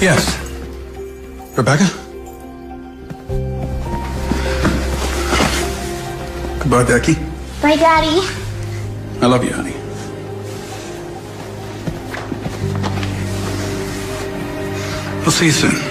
Yes. Rebecca? Goodbye, Becky. Bye, Daddy. I love you, honey. We'll see you soon.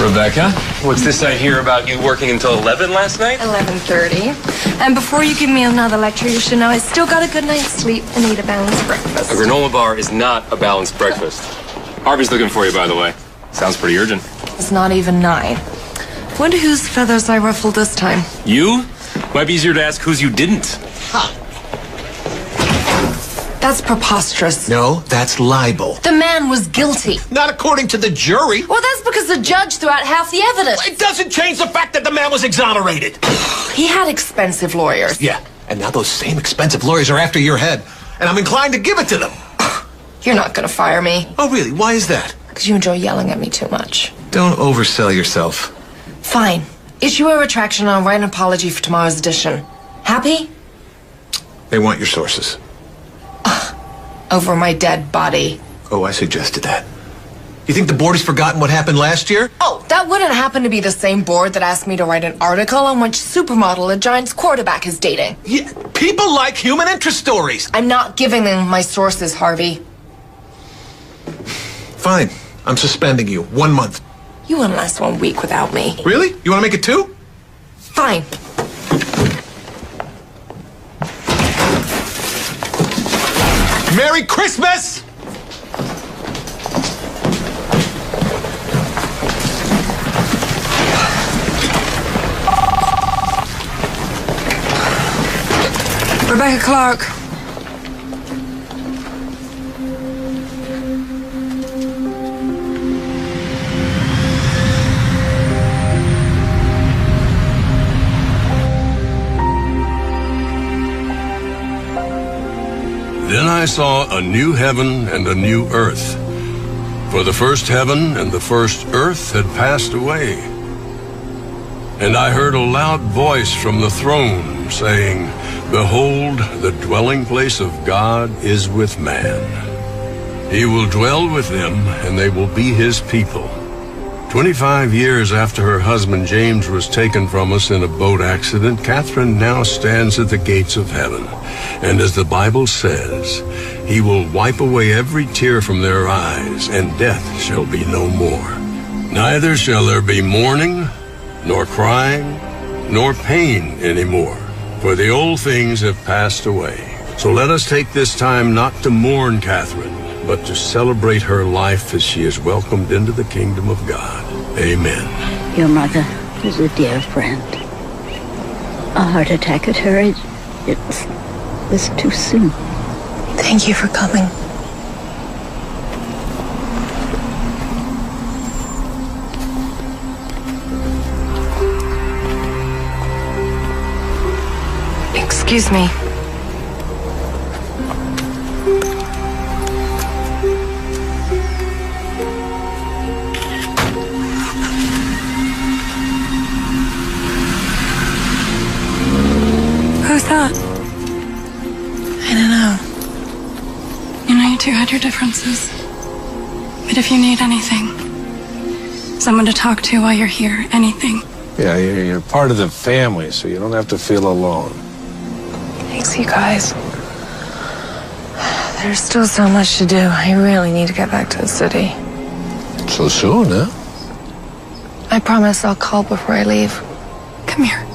Rebecca, what's this I hear about you working until 11 last night? 11:30. And before you give me another lecture, you should know I still got a good night's sleep and eat a balanced breakfast. A granola bar is not a balanced breakfast. Harvey's looking for you, by the way. Sounds pretty urgent. It's not even 9. Wonder whose feathers I ruffled this time. You? Might be easier to ask whose you didn't. Huh. That's preposterous. No, that's libel. The man was guilty. Not according to the jury. Well, that's because the judge threw out half the evidence. It doesn't change the fact that the man was exonerated. He had expensive lawyers. Yeah, and now those same expensive lawyers are after your head, and I'm inclined to give it to them. You're not gonna fire me. Oh, really? Why is that? Because you enjoy yelling at me too much. Don't oversell yourself. Fine. Issue a retraction and I'll write an apology for tomorrow's edition. Happy? They want your sources. Over my dead body. Oh, I suggested that. You think the board has forgotten what happened last year? Oh, that wouldn't happen to be the same board that asked me to write an article on which supermodel a Giants quarterback is dating. Yeah, people like human interest stories. I'm not giving them my sources, Harvey. Fine. I'm suspending you. 1 month. You wouldn't last 1 week without me. Really? You want to make it 2? Fine. Merry Christmas! Rebecca Clark. Then I saw a new heaven and a new earth. For the first heaven and the first earth had passed away. And I heard a loud voice from the throne saying, Behold, the dwelling place of God is with man. He will dwell with them, and they will be his people. 25 years after her husband James was taken from us in a boat accident, Catherine now stands at the gates of heaven. And as the Bible says, he will wipe away every tear from their eyes, and death shall be no more. Neither shall there be mourning, nor crying, nor pain anymore, for the old things have passed away. So let us take this time not to mourn Catherine, but to celebrate her life as she is welcomed into the kingdom of God. Amen. Your mother was a dear friend. A heart attack at her age, it was too soon. Thank you for coming. Excuse me. Who's that? I don't know. You know, you two had your differences. But if you need anything, someone to talk to while you're here, anything. Yeah, you're part of the family, so you don't have to feel alone. Thanks, you guys. There's still so much to do. I really need to get back to the city. So soon, huh? I promise I'll call before I leave. Come here.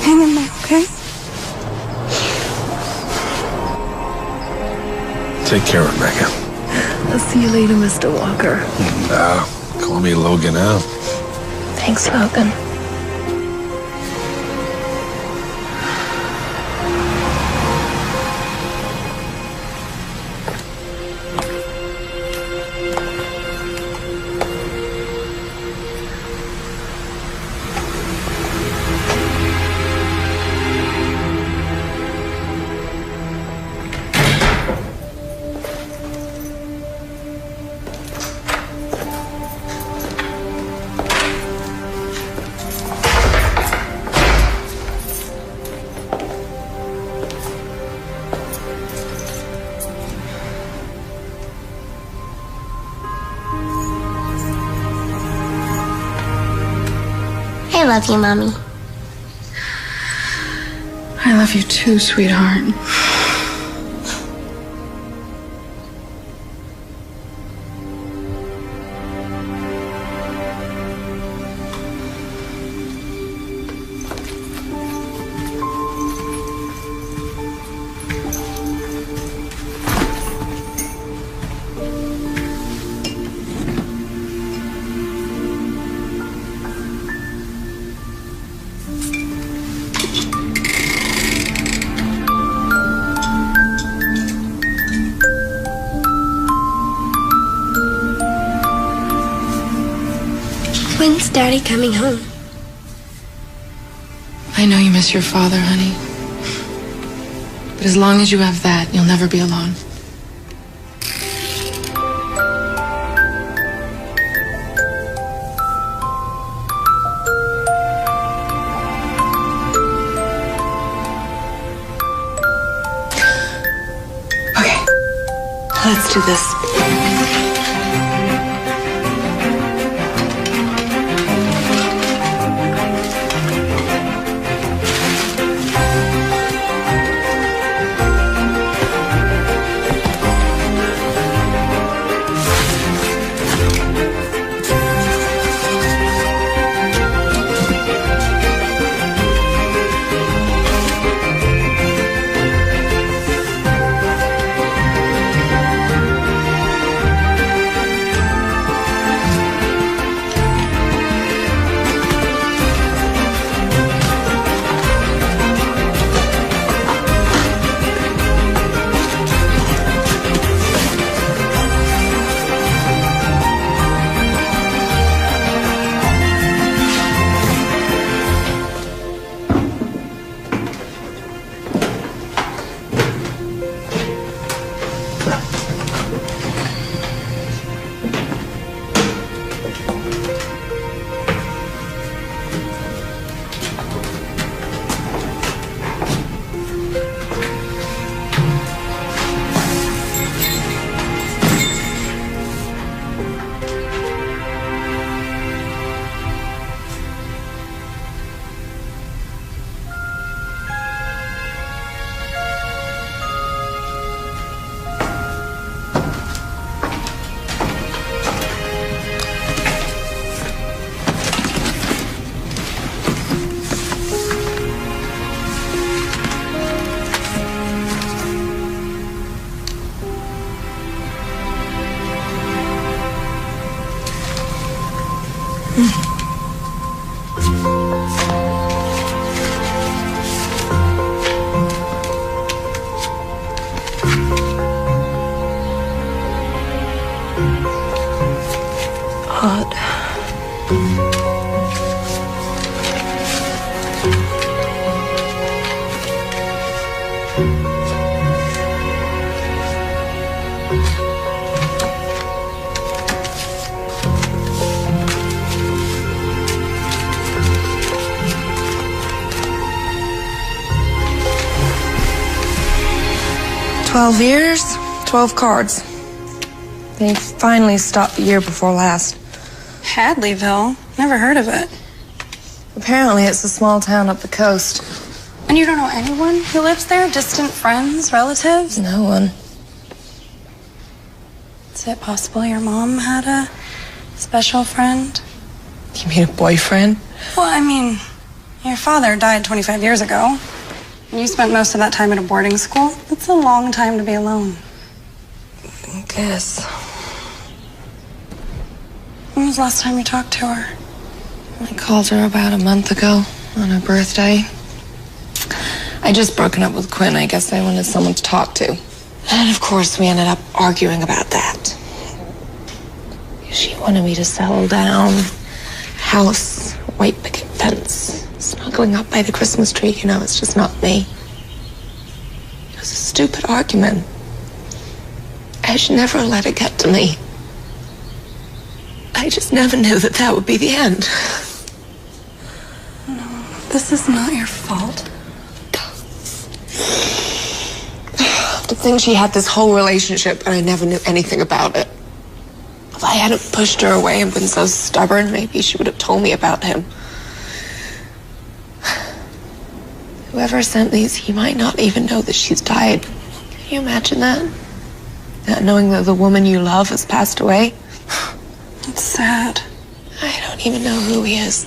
Hang in there, okay? Take care, Rebecca. I'll see you later, Mr. Walker. Call me Logan now. Thanks, Logan. I love you, Mommy. I love you too, sweetheart. When's Daddy coming home? I know you miss your father, honey. But as long as you have that, you'll never be alone. Okay, let's do this. hot. 12 years, 12 cards. They finally stopped the year before last. Hadleyville? Never heard of it. Apparently it's a small town up the coast. And you don't know anyone who lives there? Distant friends, relatives? No one. Is it possible your mom had a special friend? You mean a boyfriend? Well, I mean, your father died 25 years ago. And you spent most of that time at a boarding school. It's a long time to be alone. I guess. When was the last time you talked to her? I called her about a month ago on her birthday. I just broken up with Quinn. I guess I wanted someone to talk to. And of course, we ended up arguing about that. She wanted me to settle down. House, white picket fence, snuggling up by the Christmas tree. You know, it's just not me. It was a stupid argument. I should never let it get to me. I just never knew that that would be the end. No, this is not your fault. To think she had this whole relationship and I never knew anything about it. If I hadn't pushed her away and been so stubborn, maybe she would have told me about him. Whoever sent these, he might not even know that she's died. Can you imagine that? Not knowing that the woman you love has passed away? It's sad. I don't even know who he is.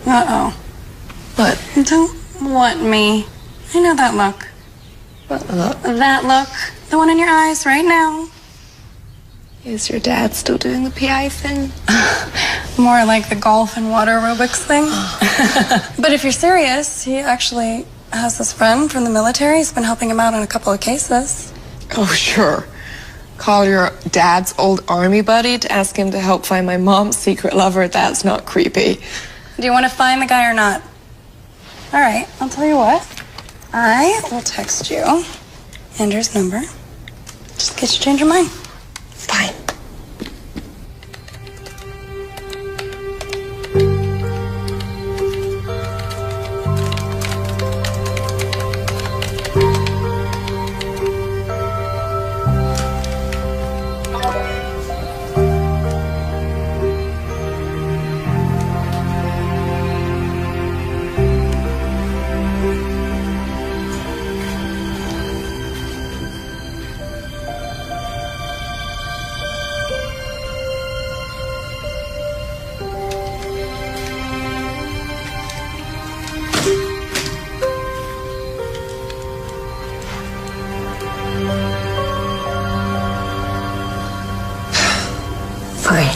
Uh-oh. What? Don't want me. I know that look. What look? That look. The one in your eyes right now. Is your dad still doing the PI thing? More like the golf and water aerobics thing. But if you're serious, he actually has this friend from the military. He's been helping him out on a couple of cases. Oh, sure. Call your dad's old army buddy to ask him to help find my mom's secret lover. That's not creepy. Do you want to find the guy or not? All right, I'll tell you what. I will text you Andrew's number. Just in case you change your mind. Fine. Fine.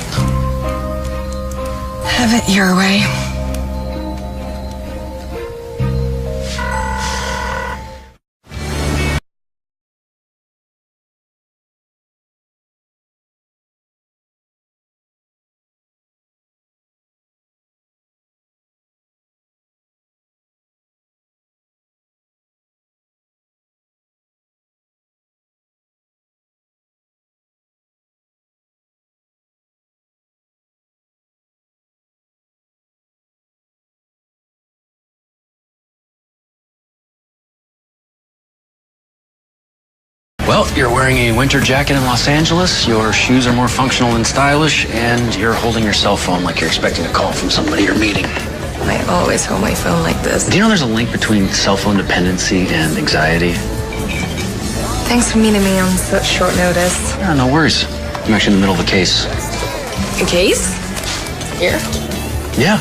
Have it your way. Well, you're wearing a winter jacket in Los Angeles, your shoes are more functional than stylish, and you're holding your cell phone like you're expecting a call from somebody you're meeting. I always hold my phone like this. Do you know there's a link between cell phone dependency and anxiety? Thanks for meeting me on such short notice. Yeah, no worries. I'm actually in the middle of a case. A case? Here? Yeah.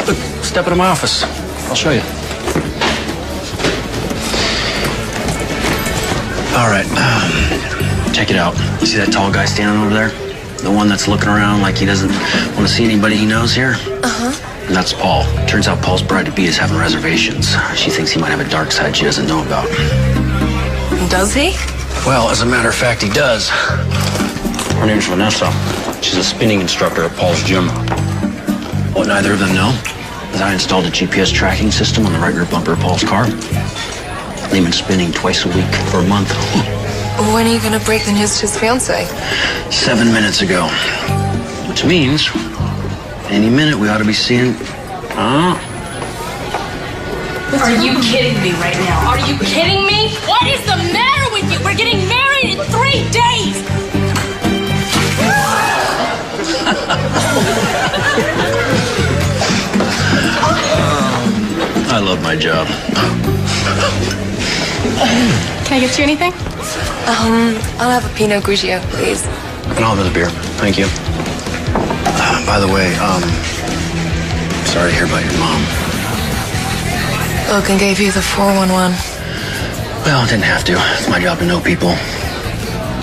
Look, step into my office. I'll show you. All right, check it out. You see that tall guy standing over there? The one that's looking around like he doesn't want to see anybody he knows here? Uh-huh. And that's Paul. Turns out Paul's bride-to-be is having reservations. She thinks he might have a dark side she doesn't know about. Does he? Well, as a matter of fact, he does. Her name's Vanessa. She's a spinning instructor at Paul's gym. What neither of them know is I installed a GPS tracking system on the right rear bumper of Paul's car. They've been spinning twice a week for a month. When are you gonna break the news to his fiance? 7 minutes ago. Which means, any minute we ought to be seeing... Are you kidding me right now? Are you kidding me? What is the matter with you? We're getting married in 3 days! I love my job. Can I get you anything? I'll have a Pinot Grigio, please. And I'll have another beer. Thank you. By the way, sorry to hear about your mom. Logan gave you the 411. Well, I didn't have to. It's my job to know people.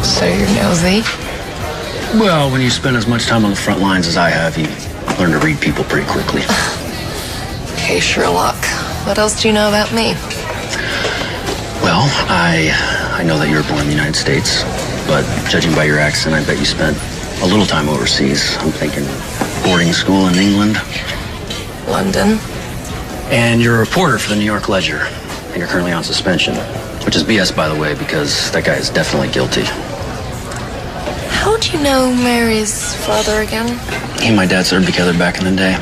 So you're nosy? Well, when you spend as much time on the front lines as I have, you learn to read people pretty quickly. Okay, Sherlock. What else do you know about me? Well, I know that you were born in the United States, but judging by your accent, I bet you spent a little time overseas. I'm thinking boarding school in England. London. And you're a reporter for the New York Ledger, and you're currently on suspension, which is BS, by the way, because that guy is definitely guilty. How do you know Mary's father again? He and my dad served together back in the day.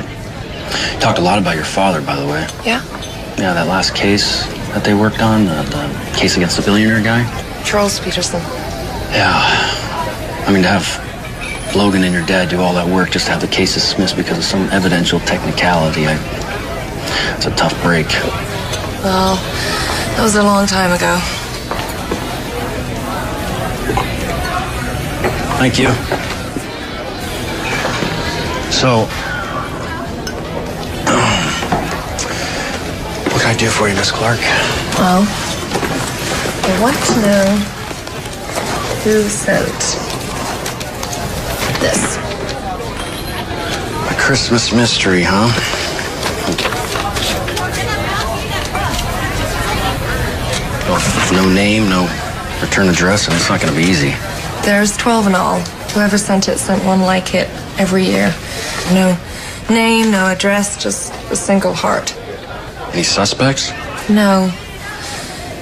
Talked a lot about your father, by the way. Yeah? Yeah, that last case that they worked on, the case against the billionaire guy. Charles Peterson. Yeah. I mean, to have Logan and your dad do all that work just to have the case dismissed because of some evidential technicality, it's a tough break. Well, that was a long time ago. Thank you. So, what can I do for you, Miss Clark? Well, I want to know who sent this. A Christmas mystery, huh? Well, no name, no return address, and it's not going to be easy. There's 12 in all. Whoever sent it sent one like it every year. No name, no address, just a single heart. Any suspects? No.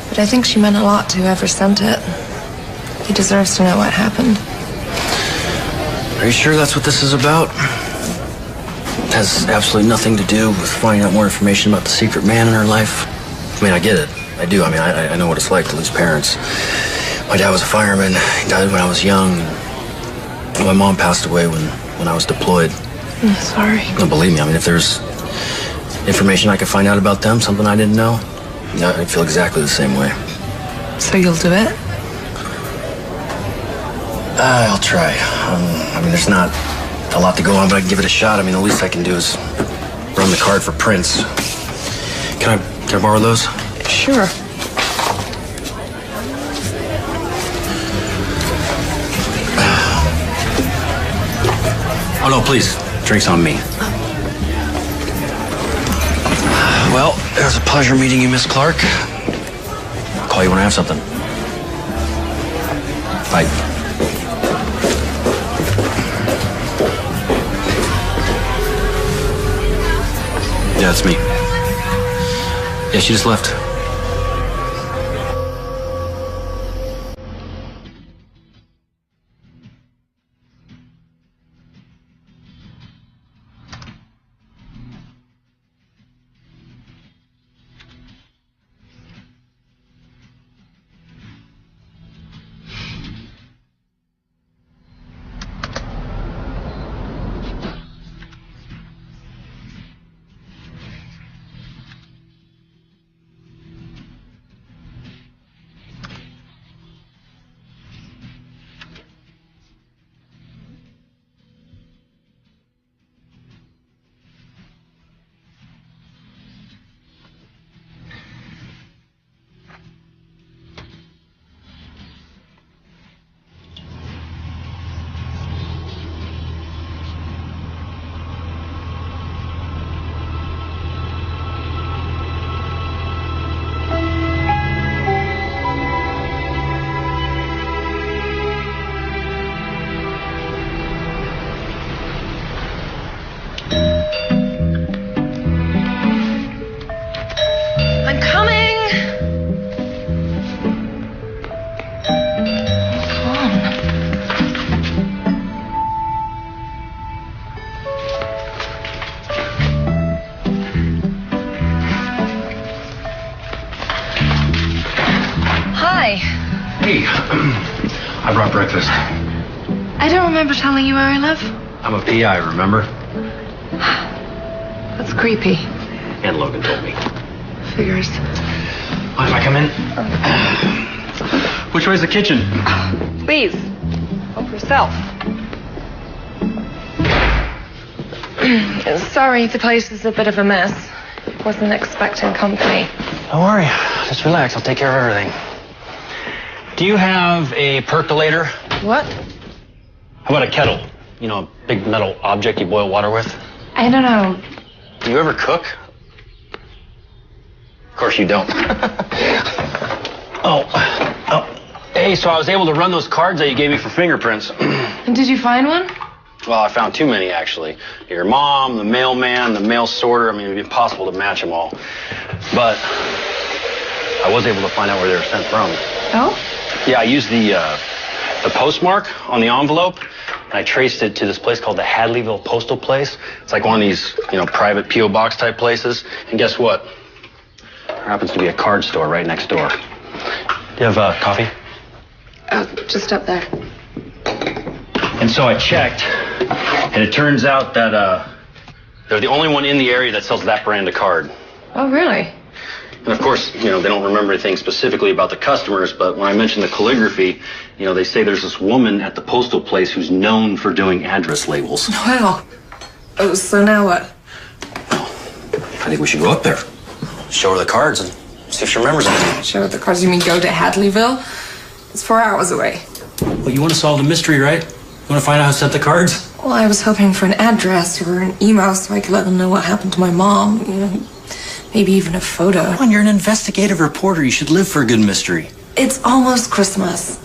But I think she meant a lot to whoever sent it. He deserves to know what happened. Are you sure that's what this is about? It has absolutely nothing to do with finding out more information about the secret man in her life. I mean, I get it. I do. I mean, I know what it's like to lose parents. My dad was a fireman. He died when I was young. My mom passed away when I was deployed. I'm sorry. No, believe me. I mean, if there's information I could find out about them, something I didn't know, I'd feel exactly the same way. So you'll do it? I'll try. I mean, there's not a lot to go on, but I can give it a shot. I mean, the least I can do is run the card for prints. Can I borrow those? Sure. Oh, no, please. Drinks on me. Well, it was a pleasure meeting you, Miss Clark. I'll call you when I have something. Bye. Yeah, it's me. Yeah, she just left. I brought breakfast. I don't remember telling you where I live. I'm a PI, remember? That's creepy. And Logan told me. Figures. Mind if I come in? Which way's the kitchen? Please. Help yourself. Sorry, the place is a bit of a mess. Wasn't expecting company. Don't worry. Just relax. I'll take care of everything. Do you have a percolator? What? How about a kettle? You know, a big metal object you boil water with? I don't know. Do you ever cook? Of course you don't. Oh. Hey, so I was able to run those cards that you gave me for fingerprints. And did you find one? Well, I found too many, actually. Your mom, the mailman, the mail sorter. I mean, it'd be impossible to match them all. But I was able to find out where they were sent from. Oh? Yeah, I used the postmark on the envelope, and I traced it to this place called the Hadleyville Postal Place. It's like one of these, private P.O. box type places. And guess what? There happens to be a card store right next door. Do you have coffee? Oh, just up there. And so I checked, and it turns out that they're the only one in the area that sells that brand of card. Oh, really? And of course, they don't remember anything specifically about the customers, but when I mentioned the calligraphy, they say there's this woman at the postal place who's known for doing address labels. Wow. Oh, so now what? I think we should go up there, show her the cards, and see if she remembers anything. Show her the cards? You mean go to Hadleyville? It's 4 hours away. Well, you want to solve the mystery, right? You want to find out who sent the cards? Well, I was hoping for an address or an email so I could let them know what happened to my mom. Maybe even a photo. Come on, you're an investigative reporter. You should live for a good mystery. It's almost Christmas.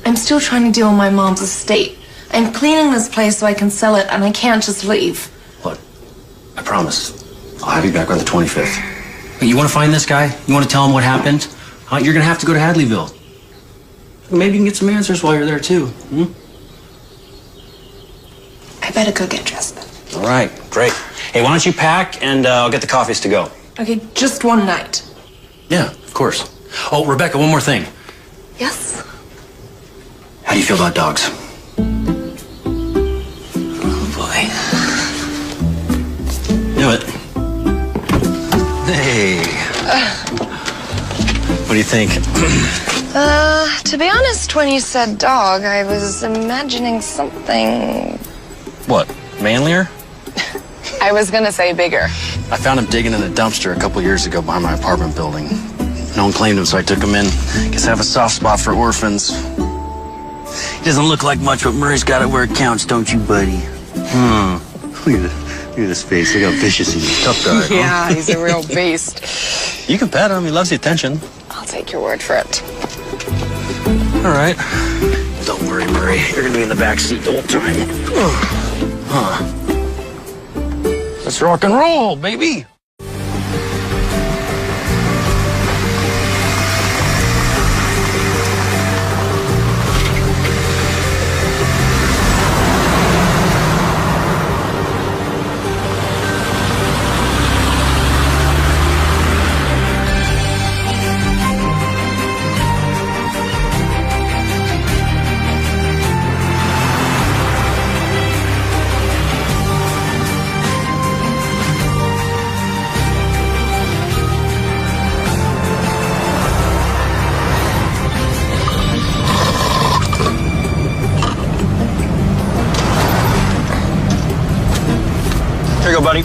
I'm still trying to deal with my mom's estate. I'm cleaning this place so I can sell it, and I can't just leave. Look, I promise. I'll have you back by the 25th. But you want to find this guy? You want to tell him what happened? You're going to have to go to Hadleyville. Maybe you can get some answers while you're there, too. I better go get dressed. All right, great. Hey, why don't you pack, and I'll get the coffees to go. Okay, just one night. Yeah, of course. Oh, Rebecca, one more thing. Yes? How do you feel about dogs? Oh, boy. Knew it. Hey. What do you think? To be honest, when you said dog, I was imagining something... What, manlier? I was gonna say bigger. I found him digging in a dumpster a couple years ago behind my apartment building. No one claimed him, so I took him in. Guess I have a soft spot for orphans. He doesn't look like much, but Murray's got it where it counts, don't you, buddy? Look at this face. Look how vicious he is. Tough guy, huh? Yeah, he's a real beast. You can pet him. He loves the attention. I'll take your word for it. All right. Don't worry, Murray. You're gonna be in the back seat the whole time. Let's rock and roll, baby. Here you go, buddy.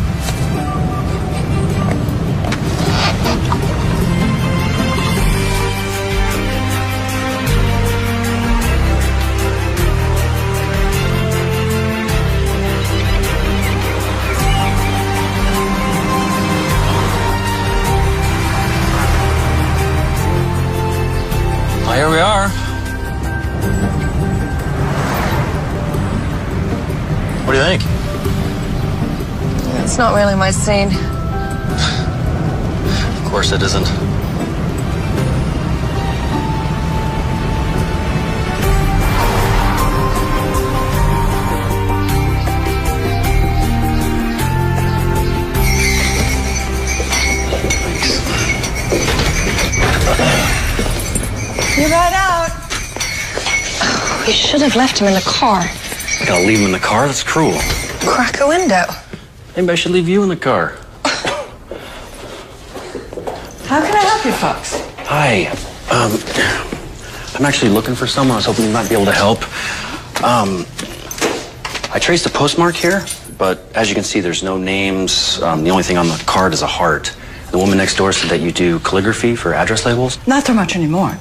Well, here we are. What do you think? It's not really my scene. Of course it isn't. You got out. You should have left him in the car. I gotta leave him in the car? That's cruel. Crack a window. Maybe I should leave you in the car. How can I help you folks? Hi. I'm actually looking for someone. I was hoping you might be able to help. I traced the postmark here, but as you can see, there's no names. The only thing on the card is a heart. The woman next door said that you do calligraphy for address labels. Not so much anymore.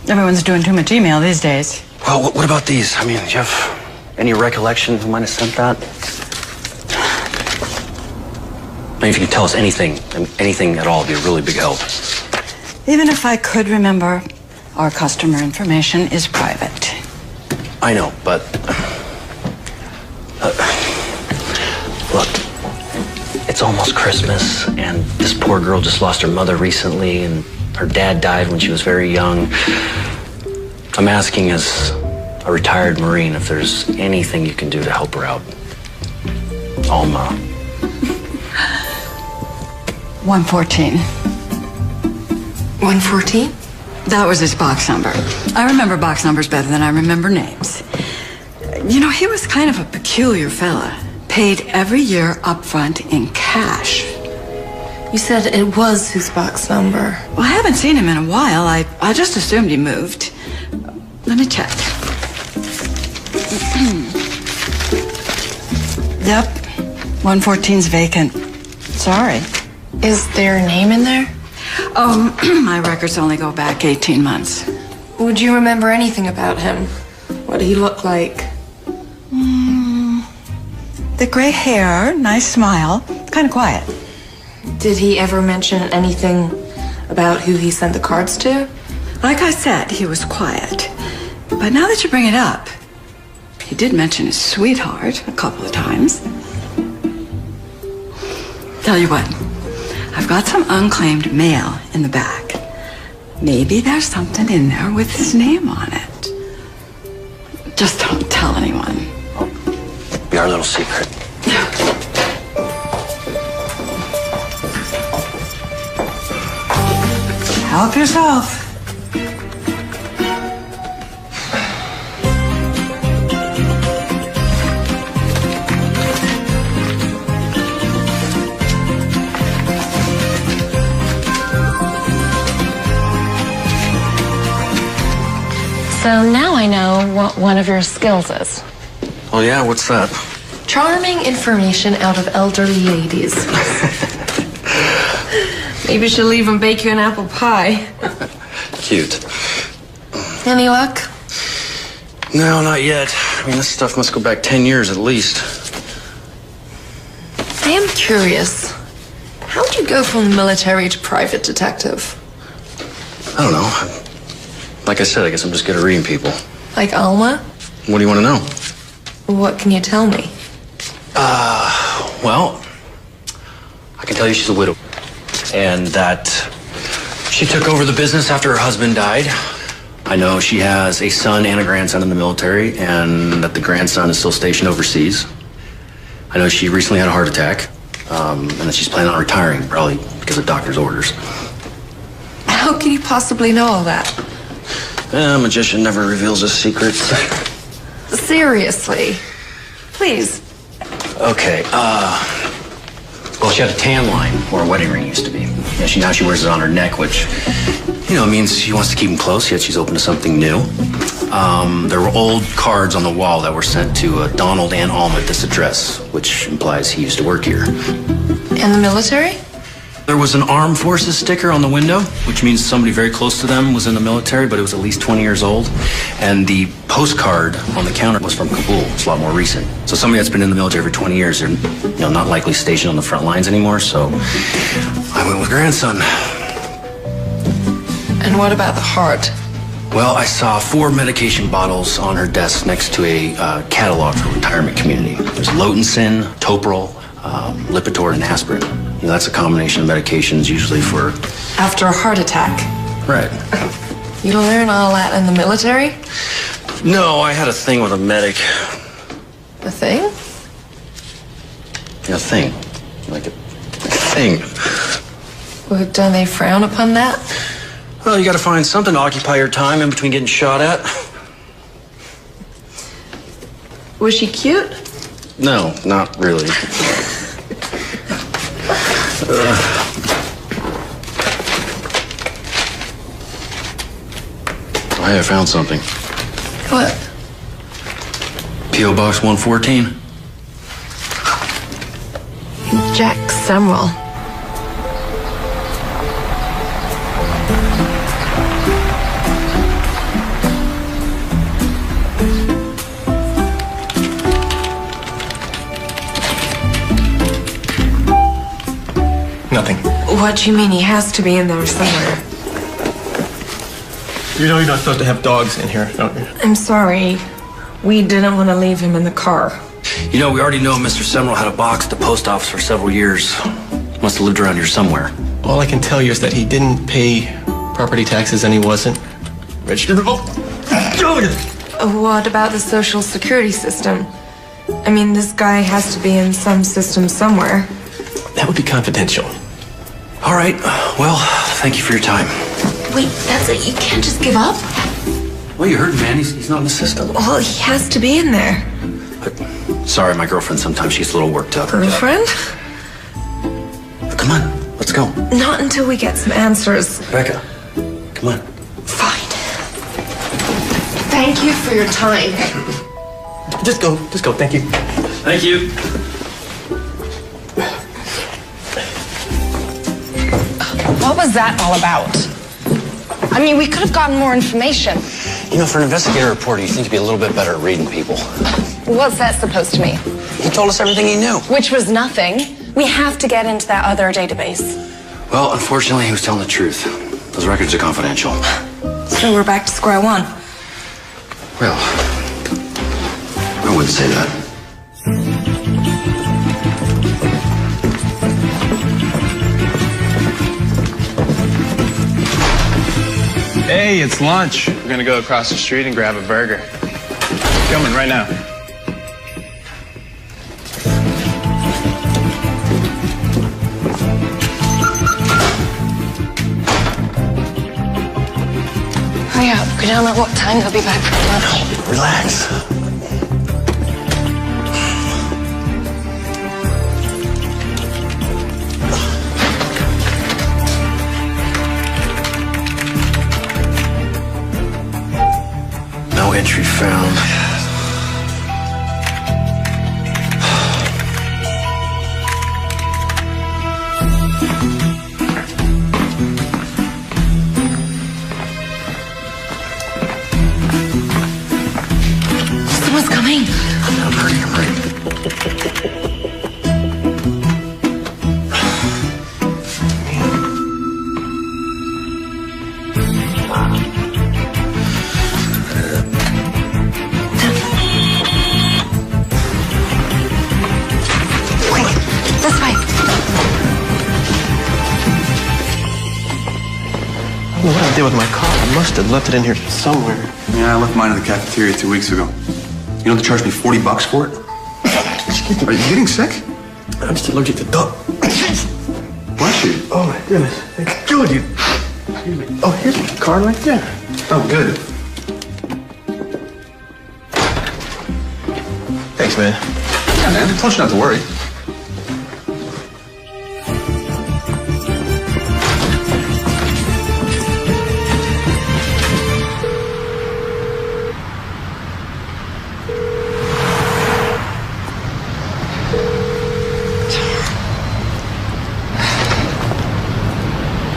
Everyone's doing too much email these days. Well, what about these? I mean, do you have any recollection who might have sent that? I mean, if you can tell us anything at all, it'd be a really big help. Even if I could remember, our customer information is private. I know, but... look, it's almost Christmas, and this poor girl just lost her mother recently, and her dad died when she was very young. I'm asking as a retired Marine if there's anything you can do to help her out. Alma. 114. 114? That was his box number. I remember box numbers better than I remember names. You know, he was kind of a peculiar fella. Paid every year up front in cash. You said it was his box number. Well, I haven't seen him in a while. I just assumed he moved. Let me check. Yep. 114's vacant. Sorry. Is there a name in there? Oh, my records only go back 18 months. Would you remember anything about him? What did he look like? The gray hair, nice smile, kind of quiet. Did he ever mention anything about who he sent the cards to? Like I said, he was quiet. But now that you bring it up, he did mention his sweetheart a couple of times. Tell you what, I've got some unclaimed mail in the back. Maybe there's something in there with his name on it. Just don't tell anyone. Be our little secret. Help yourself. So now I know what one of your skills is. Oh, yeah? What's that? Charming information out of elderly ladies. Maybe she'll even bake you an apple pie. Cute. Any luck? No, not yet. I mean, this stuff must go back 10 years at least. I am curious. How'd you go from military to private detective? I don't know. Like I said, I guess I'm just good at reading people. Like Alma? What do you want to know? What can you tell me? Well, I can tell you she's a widow. And that she took over the business after her husband died. I know she has a son and a grandson in the military, and that the grandson is still stationed overseas. I know she recently had a heart attack, and that she's planning on retiring, probably because of doctor's orders. How can you possibly know all that? A magician never reveals his secrets. Seriously. Please. Okay, well, she had a tan line where a wedding ring used to be. Yeah, now she wears it on her neck, which, you know, means she wants to keep them close, yet she's open to something new. There were old cards on the wall that were sent to Donald and Alma at this address, which implies he used to work here. In the military? There was an armed forces sticker on the window, which means somebody very close to them was in the military, but it was at least 20 years old. And the postcard on the counter was from Kabul. It's a lot more recent. So somebody that's been in the military for 20 years, they're not likely stationed on the front lines anymore, so I went with grandson. And what about the heart? Well, I saw 4 medication bottles on her desk next to a catalog for retirement community. There's Lotensin, Toprol, Lipitor, and aspirin. You know, that's a combination of medications usually for... After a heart attack? Right. You learn all that in the military? No, I had a thing with a medic. A thing? Yeah, a thing. Like a thing. Well, don't they frown upon that? Well, you gotta find something to occupy your time in between getting shot at. Was she cute? No, not really. Hey, I found something. What? P.O. Box 114. Jack Sumrall. Nothing. What do you mean? He has to be in there somewhere. You know you're not supposed to have dogs in here, don't you? I'm sorry. We didn't want to leave him in the car. You know, we already know Mr. Semrel had a box at the post office for several years. Must have lived around here somewhere. All I can tell you is that he didn't pay property taxes and he wasn't registered. What about the social security system? I mean, this guy has to be in some system somewhere. That would be confidential. All right. Well, thank you for your time. Wait, that's it? You can't just give up? Well, you heard, man. He's not in the system. Well, he has to be in there. Sorry, my girlfriend sometimes she's a little worked up. Girlfriend? Come on, let's go. Not until we get some answers. Becca, come on. Fine. Thank you for your time. Just go, thank you. Thank you. What was that all about? I mean, we could have gotten more information. You know, for an investigator reporter, you seem to be a little bit better at reading people. What's that supposed to mean? He told us everything he knew. Which was nothing. We have to get into that other database. Well, unfortunately, he was telling the truth. Those records are confidential. So we're back to square one. Well, I wouldn't say that. Hey, it's lunch. We're gonna go across the street and grab a burger. Coming right now. Hurry up. We don't know what time they'll be back from lunch. Relax. No entry found. Someone's coming. I'm hurting. This way. I don't know what I did with my car. I must have left it in here somewhere. Yeah, I left mine in the cafeteria 2 weeks ago. You know they charged me $40 for it? Are you getting sick? I'm just allergic to duck. Bless you. Oh my goodness. It's good. You. Oh, here's my card right there. Oh, good. Thanks, man. Yeah, man. I told you not to worry.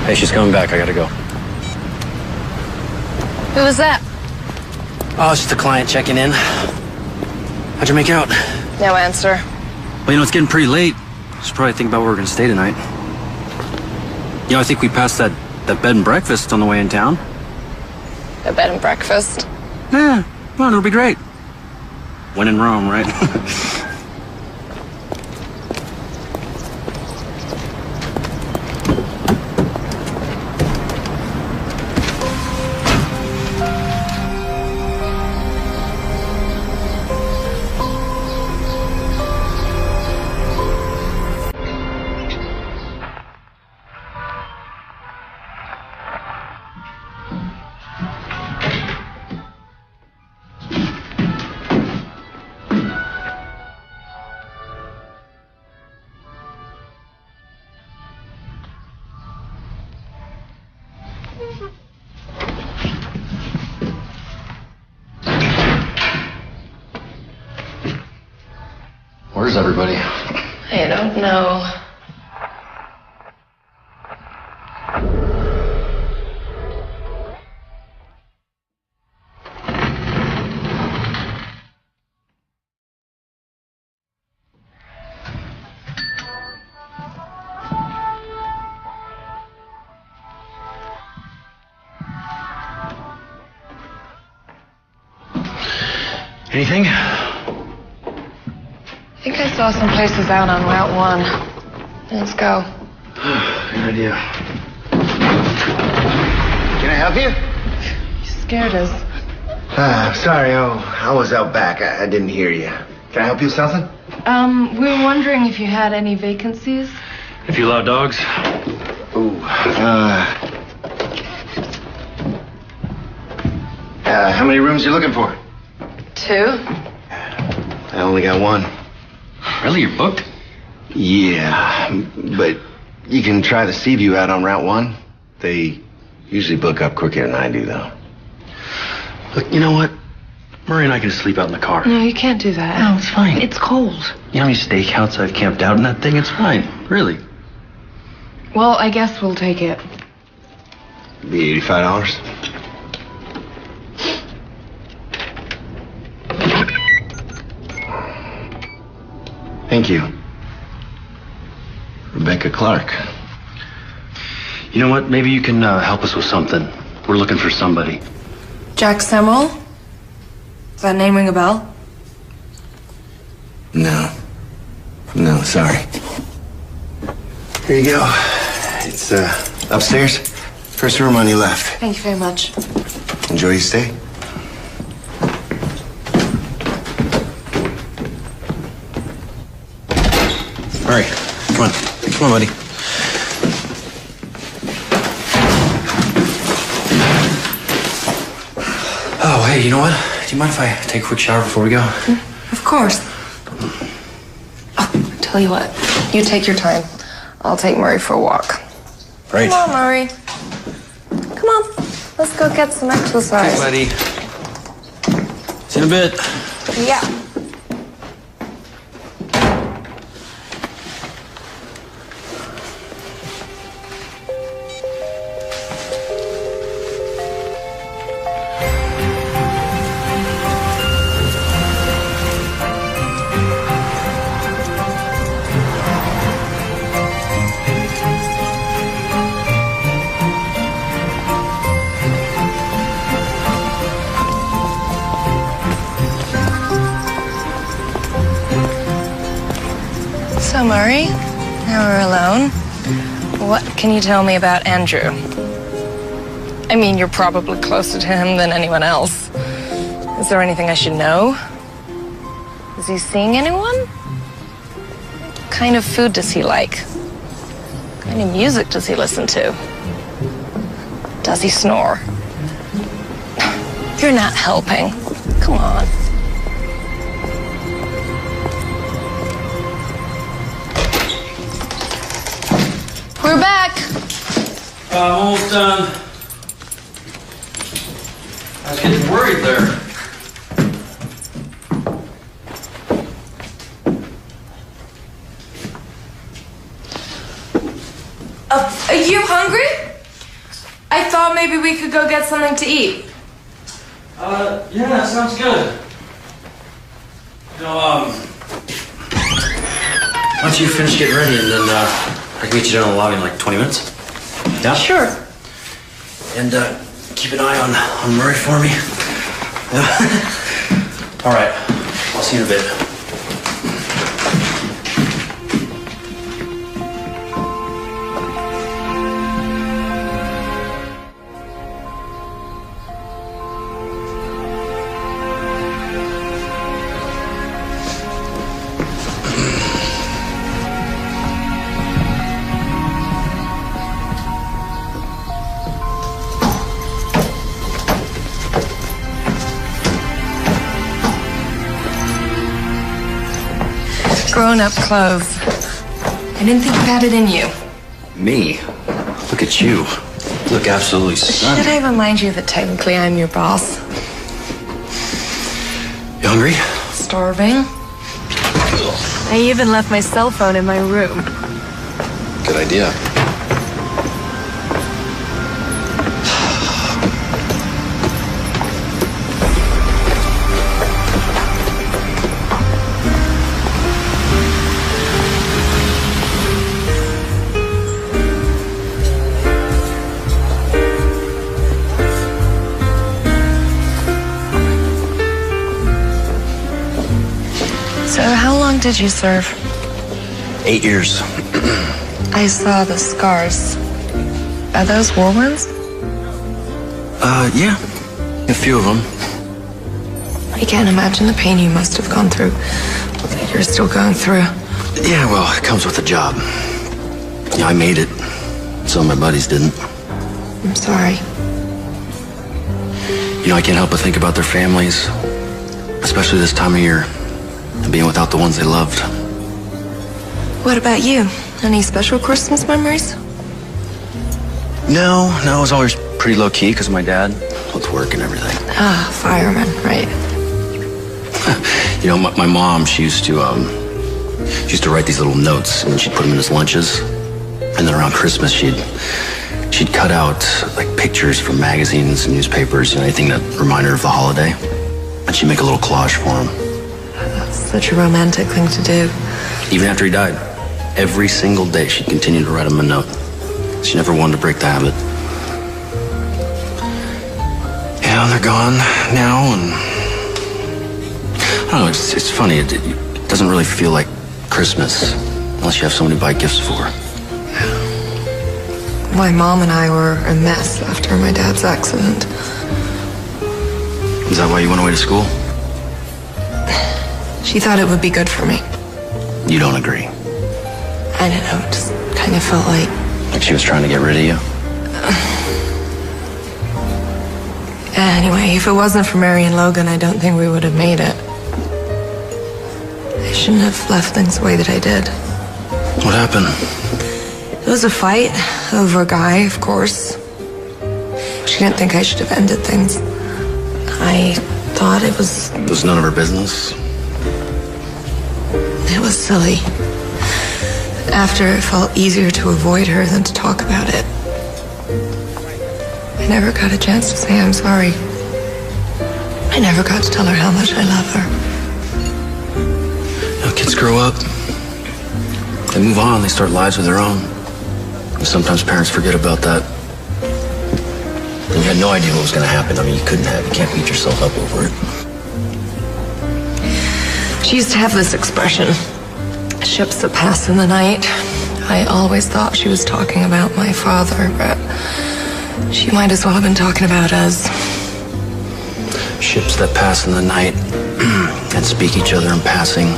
Hey, she's coming back. I gotta go. Who was that? Oh, it's just a client checking in. How'd you make out? No answer. Well, you know, it's getting pretty late. Should probably think about where we're gonna stay tonight. You know, I think we passed that bed and breakfast on the way in town. A bed and breakfast? Yeah, well, it'll be great. When in Rome, right? everybody? I don't know. Anything? I think I saw some places out on Route 1. Let's go. Good idea. Can I help you? You scared us. Sorry, I was out back. I didn't hear you. Can I help you with something? We were wondering if you had any vacancies. If you allow dogs. Ooh. How many rooms you looking for? 2. I only got 1. Really? You're booked? Yeah, but you can try the sea view out on Route 1. They usually book up quicker than I do, though. Look, you know what? Murray and I can sleep out in the car. No, you can't do that. No, it's fine. It's cold. You know how many stakeouts I've camped out in that thing? It's fine. Really. Well, I guess we'll take it. Be $85. Thank you. Rebecca Clark. You know what? Maybe you can help us with something. We're looking for somebody. Jack Semmel? Does that name ring a bell? No, sorry. Here you go. It's upstairs. First room on your left. Thank you very much. Enjoy your stay. Murray, come on. Come on, buddy. Oh, hey, you know what? Do you mind if I take a quick shower before we go? Of course. Oh, tell you what. You take your time. I'll take Murray for a walk. Right. Come on, Murray. Come on. Let's go get some exercise. Okay, buddy. See you in a bit. Yeah. So, Murray, now we're alone. What can you tell me about Andrew? I mean, you're probably closer to him than anyone else. Is there anything I should know? Is he seeing anyone? What kind of food does he like? What kind of music does he listen to? Does he snore? You're not helping. Come on. We're back. Almost done. I was getting worried there. Are you hungry? I thought maybe we could go get something to eat. Yeah, that sounds good. You know, why don't you finish getting ready and then, I can meet you down in the lobby in like 20 minutes? Yeah? Sure. And, keep an eye on Murray for me. Yeah? All right. I'll see you in a bit. Grown-up clothes. I didn't think you had it in you. Me? Look at you. You look absolutely stunning. Should I remind you that technically I'm your boss? You hungry? Starving. I even left my cell phone in my room. Good idea. So how long did you serve? 8 years. I saw the scars. Are those war wounds? Yeah. A few of them. I can't imagine the pain you must have gone through. That you're still going through. Yeah, well, it comes with the job. Yeah, I made it. Some of my buddies didn't. I'm sorry. You know, I can't help but think about their families, especially this time of year, and being without the ones they loved. What about you? Any special Christmas memories? No, it was always pretty low-key because of my dad, with work and everything. Ah, fireman, right. You know, my mom, she used to write these little notes, and she'd put them in his lunches. And then around Christmas, she'd cut out, like, pictures from magazines and newspapers, anything that reminded her of the holiday. And she'd make a little collage for him. That's such a romantic thing to do. Even after he died, every single day, she'd continue to write him a note. She never wanted to break the habit. Yeah, they're gone now, and I don't know, it's funny. It doesn't really feel like Christmas unless you have someone to buy gifts for. My mom and I were a mess after my dad's accident. Is that why you went away to school? She thought it would be good for me. You don't agree? I don't know, it just kind of felt like... Like she was trying to get rid of you? Anyway, if it wasn't for Mary and Logan, I don't think we would have made it. I shouldn't have left things the way that I did. What happened? It was a fight over a guy, of course. She didn't think I should have ended things. I thought it was... It was none of her business? It was silly. After, it felt easier to avoid her than to talk about it. I never got a chance to say I'm sorry. I never got to tell her how much I love her. You know, kids grow up. They move on. They start lives of their own. And sometimes parents forget about that. And you had no idea what was going to happen. I mean, you couldn't have. You can't beat yourself up over it. She used to have this expression, ships that pass in the night. I always thought she was talking about my father, but she might as well have been talking about us. Ships that pass in the night and speak each other in passing.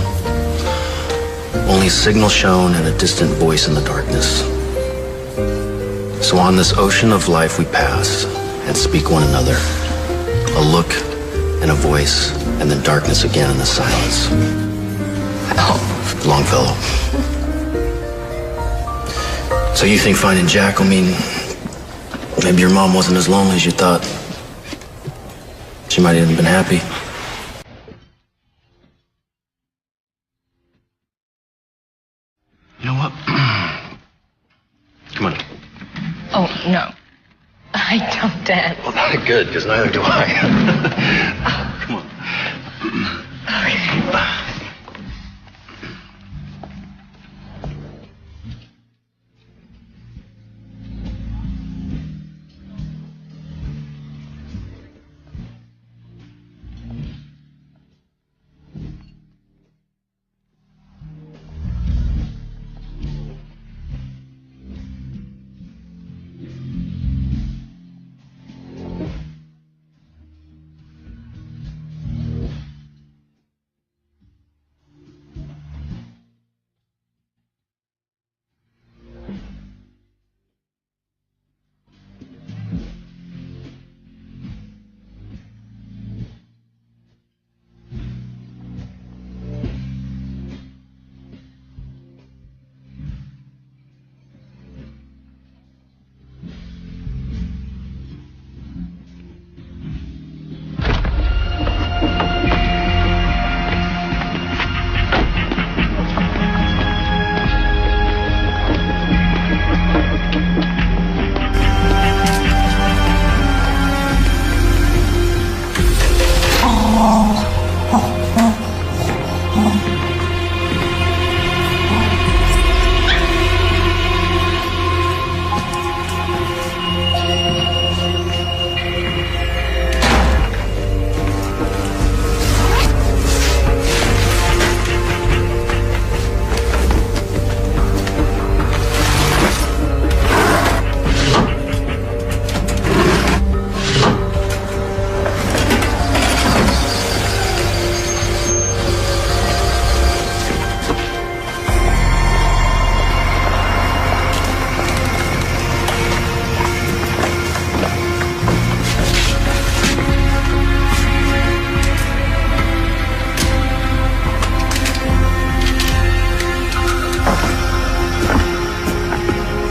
Only a signal shown and a distant voice in the darkness. So on this ocean of life we pass and speak one another. A look and a voice, and then darkness again in the silence. Oh. Longfellow. So you think finding Jack will mean maybe your mom wasn't as lonely as you thought? She might have even been happy. You know what? Come on. Oh, no. I don't dance. Well, not good, because neither do I. Come on. Okay.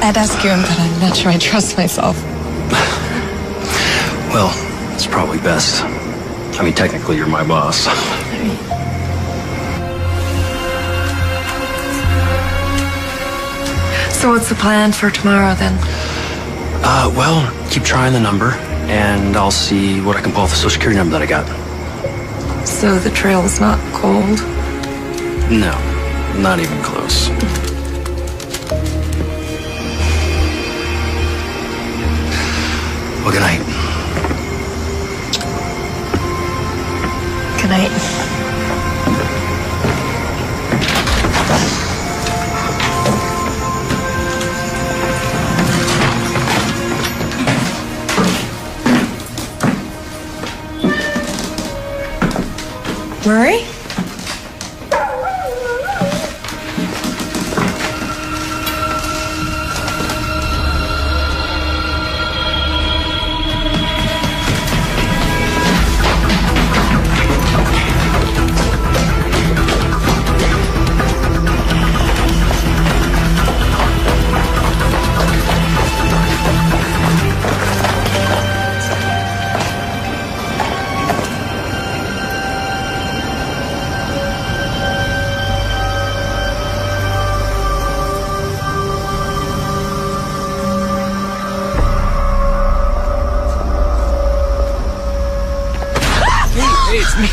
I'd ask you, but I'm not sure I trust myself. Well, it's probably best. I mean, technically, you're my boss. So what's the plan for tomorrow, then? Well, keep trying the number, and I'll see what I can pull off the Social Security number that I got. So the trail's not cold? No, not even close. Well, good night. Good night. Murray?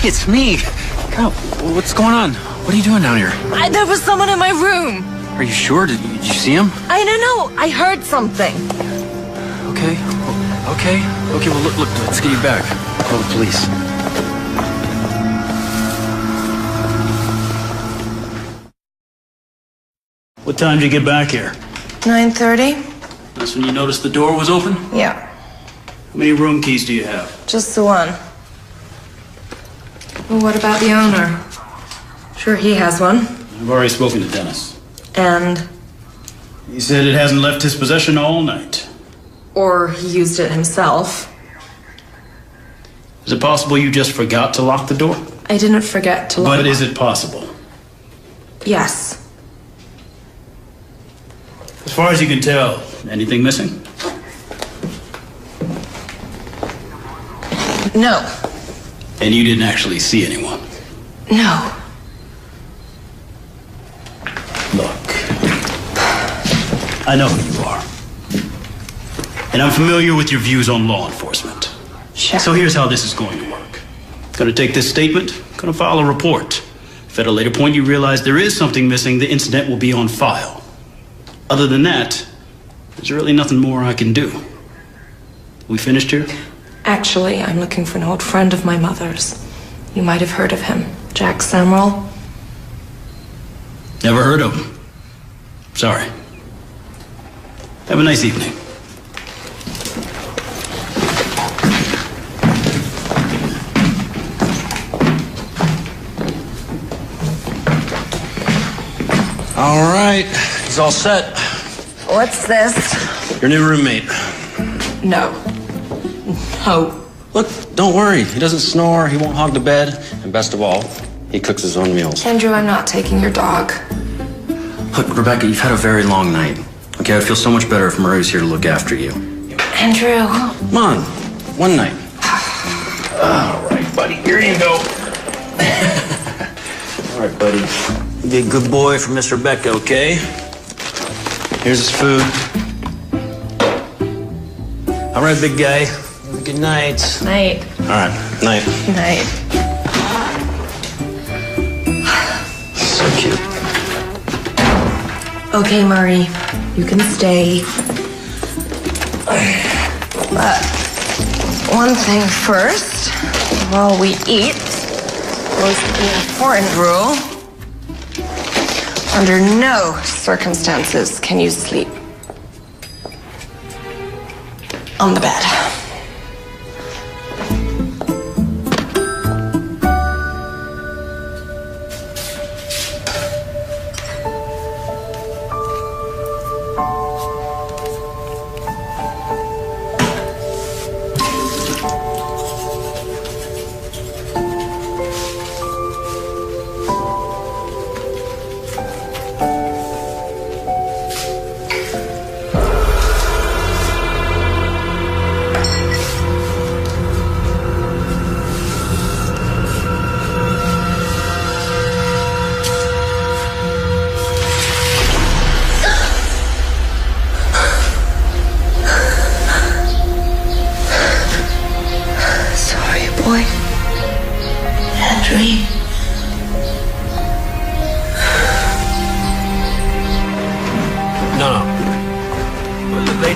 It's me. God, what's going on? What are you doing down here? There was someone in my room. Are you sure? Did you see him? I don't know. I heard something. Okay. Okay. Well, look. Let's get you back. Call the police. What time did you get back here? 9:30? That's when you noticed the door was open? Yeah. How many room keys do you have? Just the one. Well, what about the owner? Sure, he has one. I've already spoken to Dennis. And? He said it hasn't left his possession all night. Or he used it himself. Is it possible you just forgot to lock the door? I didn't forget to lock. But is it possible? Yes. As far as you can tell, anything missing? No. And you didn't actually see anyone? No. Look, I know who you are. And I'm familiar with your views on law enforcement. Sure. So here's how this is going to work. Gonna take this statement, gonna file a report. If at a later point you realize there is something missing, the incident will be on file. Other than that, there's really nothing more I can do. We finished here? Actually, I'm looking for an old friend of my mother's. You might have heard of him. Jack Samuel. Never heard of him. Sorry. Have a nice evening. All right. He's all set. What's this? Your new roommate. No. No. Look, don't worry. He doesn't snore, he won't hog the bed, and best of all, he cooks his own meals. Andrew, I'm not taking your dog. Look, Rebecca, you've had a very long night. Okay, I'd feel so much better if Murray was here to look after you. Andrew. Come on, one night. All right, buddy, here you go. All right, buddy. Be a good boy for Miss Rebecca, okay? Here's his food. All right, big guy. Good night. Night. All right, night. Night. So cute. Okay, Murray. You can stay. But one thing first, while we eat, most important rule. Under no circumstances can you sleep on the bed.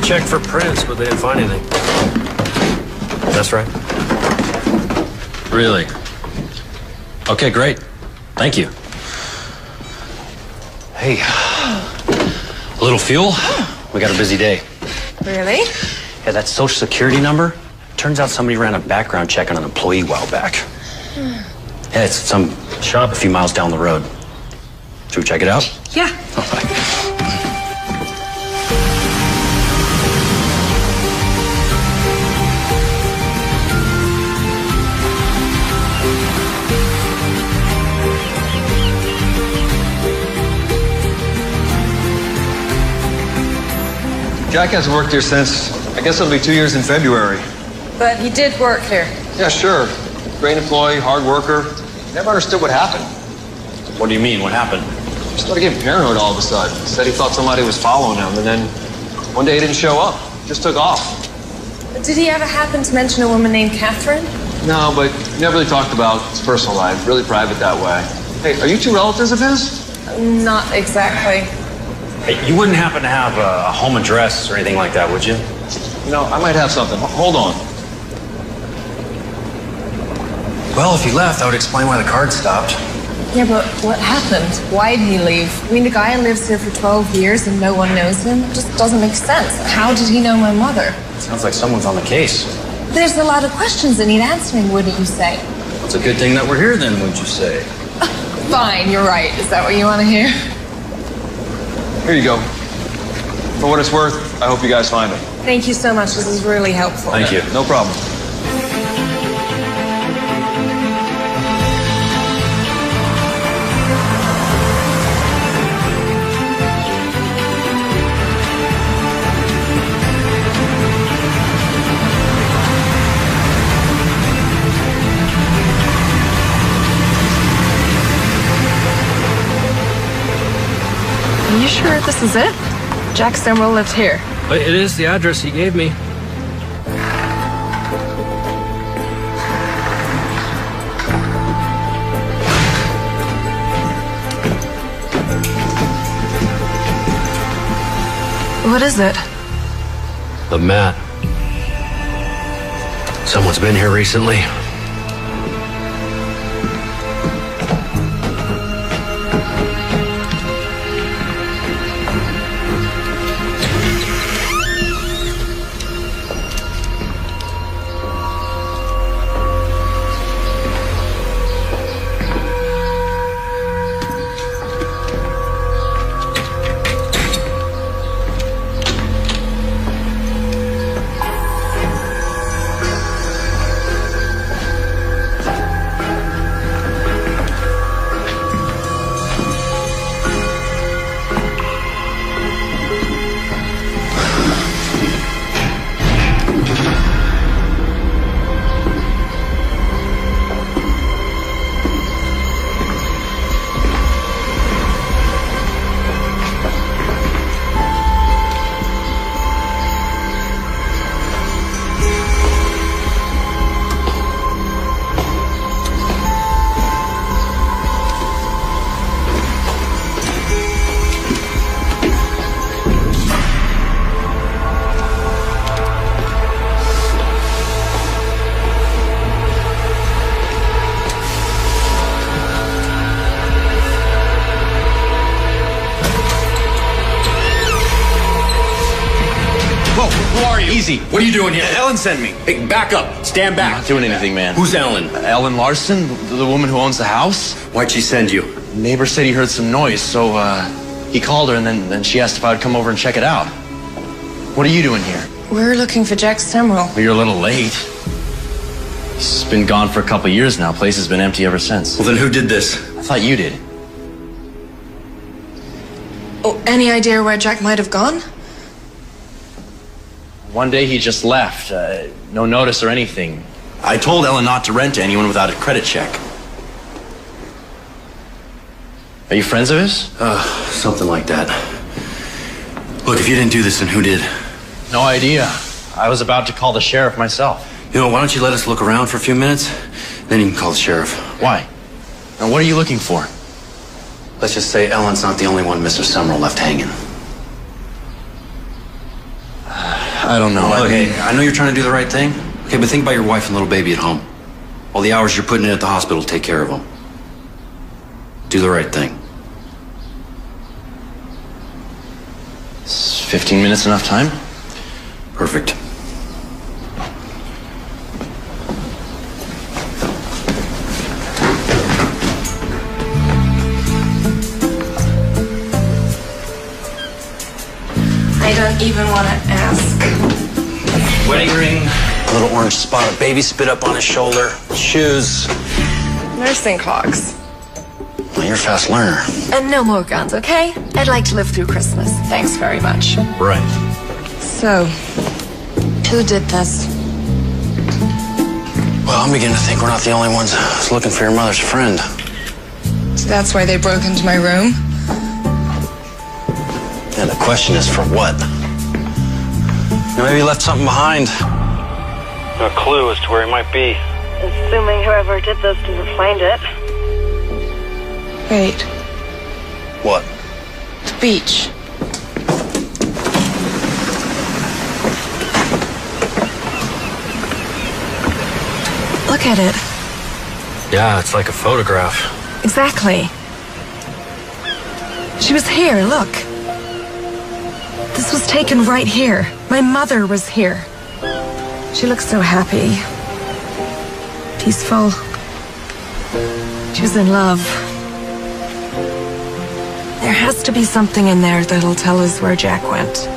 checked for prints, but they didn't find anything. That's right. Really? Okay, great. Thank you. Hey, a little fuel? We got a busy day. Really? Yeah, that social security number, turns out somebody ran a background check on an employee a while back. Yeah, it's some shop a few miles down the road. Should we check it out? Yeah. All right. Jack hasn't worked here since, I guess it'll be 2 years in February. But he did work here. Yeah, sure. Great employee, hard worker. Never understood what happened. What do you mean? What happened? He started getting paranoid all of a sudden. Said he thought somebody was following him, and then one day he didn't show up. Just took off. Did he ever happen to mention a woman named Catherine? No, but he never really talked about his personal life. Really private that way. Hey, are you two relatives of his? Not exactly. Hey, you wouldn't happen to have a home address or anything like that, would you? You know, I might have something. Hold on. Well, if he left, that would explain why the card stopped. Yeah, but what happened? Why did he leave? I mean, the guy lives here for 12 years and no one knows him. It just doesn't make sense. How did he know my mother? Sounds like someone's on the case. There's a lot of questions that need answering, wouldn't you say? It's a good thing that we're here then, would you say? Fine, you're right. Is that what you want to hear? Here you go. For what it's worth, I hope you guys find him. Thank you so much. This is really helpful. Thank you. No problem. Are you sure this is it? Jack Stonewall lived here. But it is the address he gave me. What is it? The mat. Someone's been here recently. Easy. What are you doing here? Ellen sent me. Hey, back up. Stand back. I'm not doing anything, man. Who's Ellen? Ellen Larson, the woman who owns the house. Why'd she send you? Neighbor said he heard some noise, so he called her, and then she asked if I would come over and check it out. What are you doing here? We're looking for Jack Stonewall. Well, you're a little late. He's been gone for a couple of years now. Place has been empty ever since. Well, then who did this? I thought you did. Oh, any idea where Jack might have gone? One day he just left. No notice or anything. I told Ellen not to rent to anyone without a credit check. Are you friends of his? Something like that. Look, if you didn't do this, then who did? No idea. I was about to call the sheriff myself. You know, why don't you let us look around for a few minutes? Then you can call the sheriff. Why? And what are you looking for? Let's just say Ellen's not the only one Mr. Summerall left hanging. I don't know. Okay, I know you're trying to do the right thing. Okay, but think about your wife and little baby at home. All the hours you're putting in at the hospital to take care of them. Do the right thing. Is 15 minutes enough time? Perfect. I don't even want to ask. Wedding ring, a little orange spot of baby spit up on his shoulder, shoes. Nursing clogs. Well, you're a fast learner. And no more guns, okay? I'd like to live through Christmas. Thanks very much. Right. So, who did this? Well, I'm beginning to think we're not the only ones who's looking for your mother's friend. So that's why they broke into my room? Yeah, the question is for what? Maybe he left something behind. A clue as to where he might be. Assuming whoever did this didn't find it. Wait, What? the beach. Look at it. Yeah, it's like a photograph. Exactly. She was here, look. This was taken right here. My mother was here. She looked so happy. Peaceful. She was in love. There has to be something in there that'll tell us where Jack went.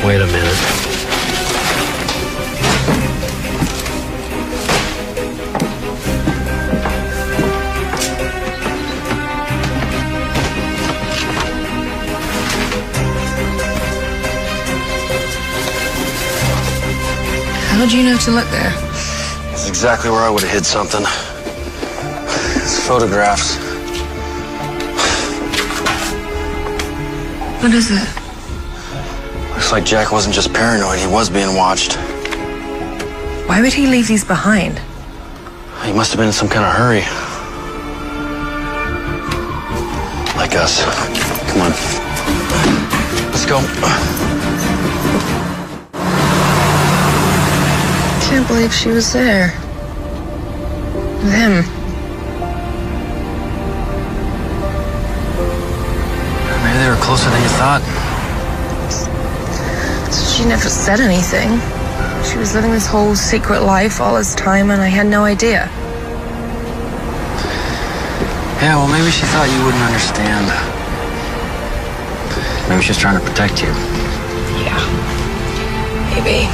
Wait a minute. How'd you know to look there? It's exactly where I would have hid something. It's photographs. What is it? Looks like Jack wasn't just paranoid, he was being watched. Why would he leave these behind? He must have been in some kind of hurry. Like us. Come on. Let's go. Can't believe she was there. With him. Maybe they were closer than you thought. She never said anything. She was living this whole secret life all this time, and I had no idea. Yeah, well, maybe she thought you wouldn't understand. Maybe she's trying to protect you. Yeah. Maybe.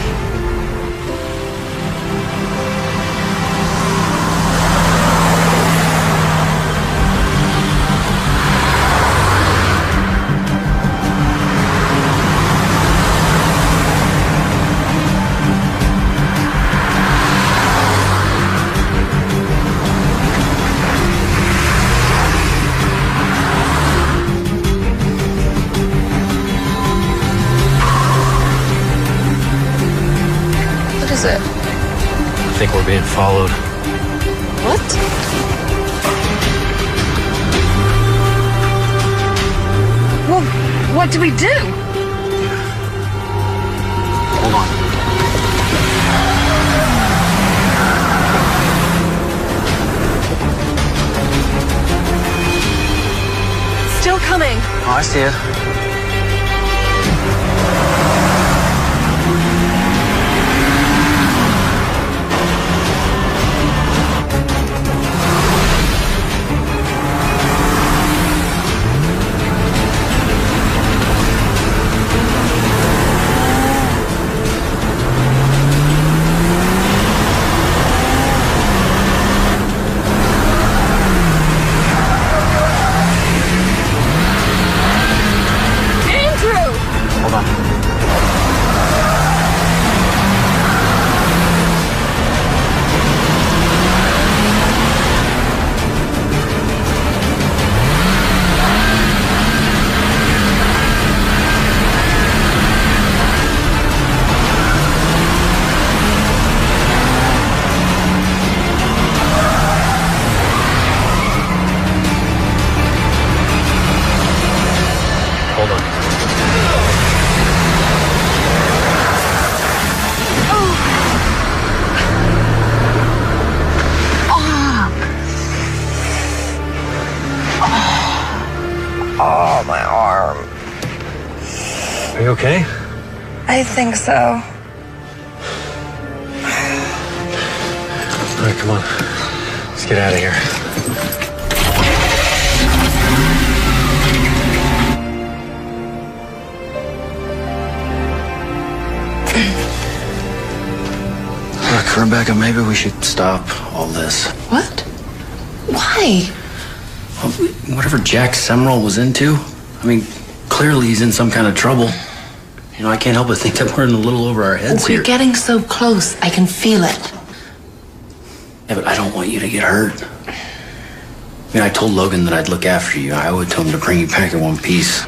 What is it? I think we're being followed. What? Well, what do we do? Hold on. Still coming. Oh, I see it. You okay? I think so. All right, come on. Let's get out of here. Look, Rebecca, maybe we should stop all this. What? Why? Well, whatever Jack Semrel was into, I mean, clearly he's in some kind of trouble. You know, I can't help but think that we're in a little over our heads here. We're getting so close. I can feel it. Yeah, but I don't want you to get hurt. I mean, I told Logan that I'd look after you. I owe it to him to bring you back in one piece.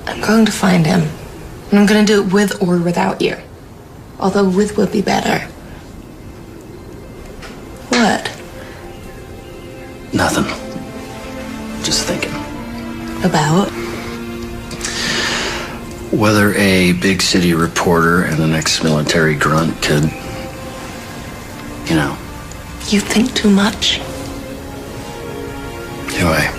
I'm going to find him. And I'm going to do it with or without you. Although with would be better. What? Nothing. Just thinking. About? Whether a big city reporter and an ex-military grunt could, you know. You think too much. Do I?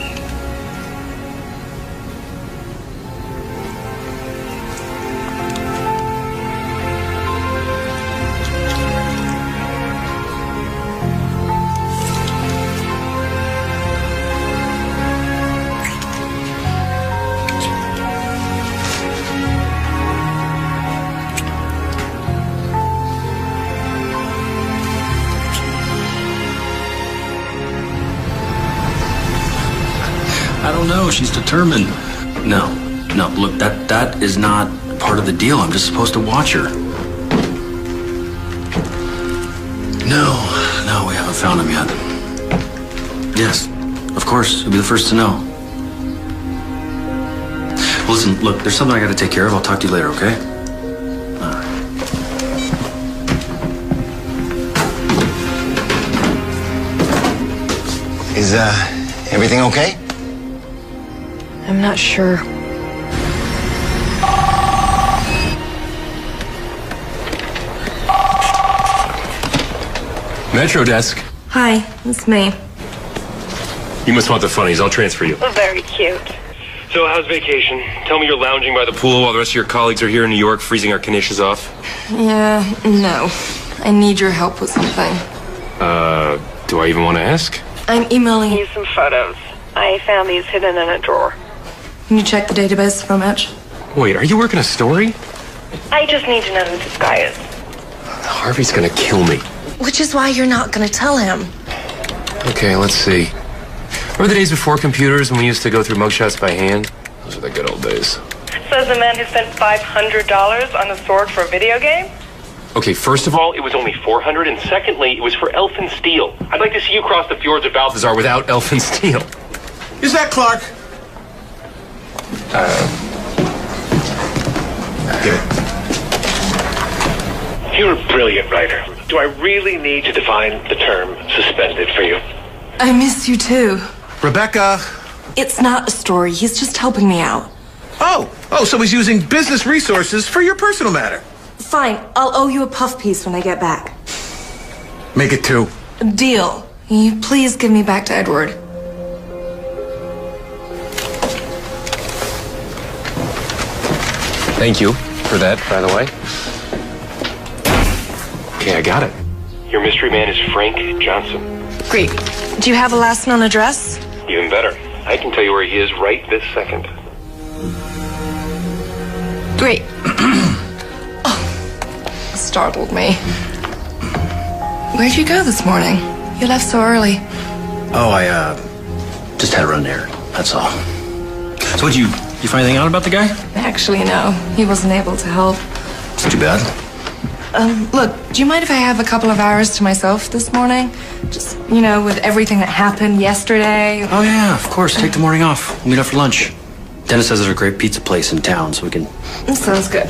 I don't know. She's determined. No, look, that is not part of the deal. I'm just supposed to watch her. No, we haven't found him yet. Yes, of course. You'll be the first to know. Well, listen, look, there's something I gotta take care of. I'll talk to you later, okay? All right. Is, everything okay? I'm not sure. Metro desk. Hi, it's me. You must want the funnies. I'll transfer you. Very cute. So, how's vacation? Tell me you're lounging by the pool while the rest of your colleagues are here in New York freezing our knishes off. Yeah, no. I need your help with something. Do I even want to ask? I'm emailing you some photos. I found these hidden in a drawer. Can you check the database for a match? Wait, are you working a story? I just need to know who this guy is. Harvey's gonna kill me. Which is why you're not gonna tell him. Okay, let's see. Remember the days before computers when we used to go through mugshots by hand? Those were the good old days. Says the man who spent $500 on a sword for a video game? Okay, first of all, it was only $400, and secondly, it was for elfin steel. I'd like to see you cross the fjords of Balthazar without elfin steel. Is that Clark? Give it. You're a brilliant writer. Do I really need to define the term suspended for you? I miss you too. Rebecca. It's not a story. He's just helping me out. Oh, so he's using business resources for your personal matter. Fine. I'll owe you a puff piece when I get back. Make it 2. Deal. Can you please give me back to Edward? Thank you for that, by the way. Okay, I got it. Your mystery man is Frank Johnson. Great. Do you have a last known address? Even better. I can tell you where he is right this second. Great. Startled me. Where'd you go this morning? You left so early. Oh, I just had a run there. That's all. So what'd you find anything out about the guy? Actually, no. He wasn't able to help. It's too bad. Look, do you mind if I have a couple of hours to myself this morning? Just, with everything that happened yesterday. Oh, yeah, of course. Take the morning off. We'll meet up for lunch. Dennis says there's a great pizza place in town, so we can... Sounds good.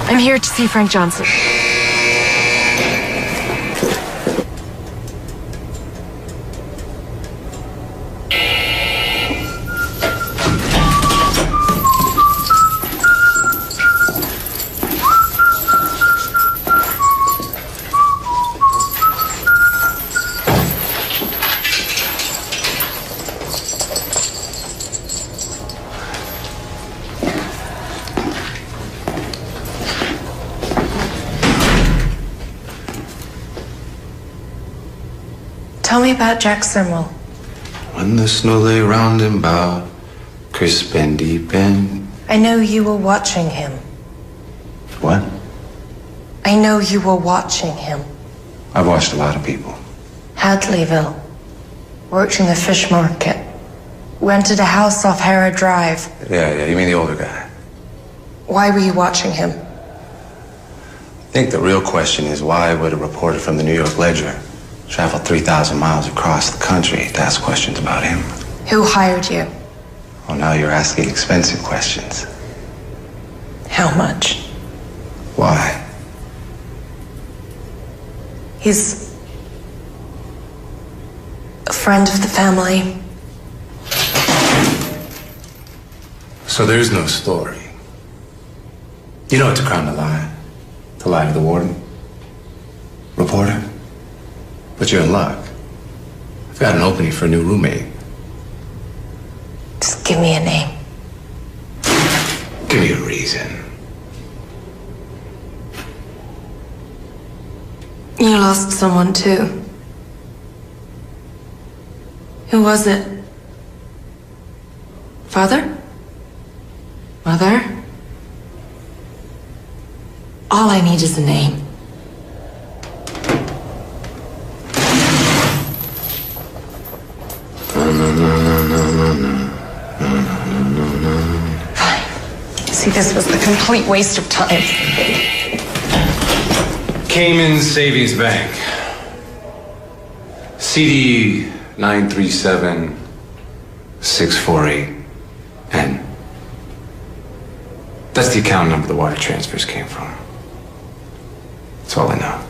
I'm here to see Frank Johnson. Tell me about Jack Simwell. When the snow lay round and about, crisp and deep and... I know you were watching him. What? I know you were watching him. I've watched a lot of people. Hadleyville. Worked in the fish market. Rented a house off Harrod Drive. Yeah, you mean the older guy. Why were you watching him? I think the real question is why would a reporter from the New York Ledger travel 3,000 miles across the country to ask questions about him? Who hired you? Well, now you're asking expensive questions. How much? Why? He's a friend of the family. So there's no story. You know it's a crime to lie. To lie to the warden. Reporter. But you're in luck. I've got an opening for a new roommate. Just give me a name. Give me a reason. You lost someone too. Who was it? Father? Mother? All I need is a name. Fine. See, this was the complete waste of time. Cayman Savings Bank. CD 937648N. That's the account number the wire transfers came from. That's all I know.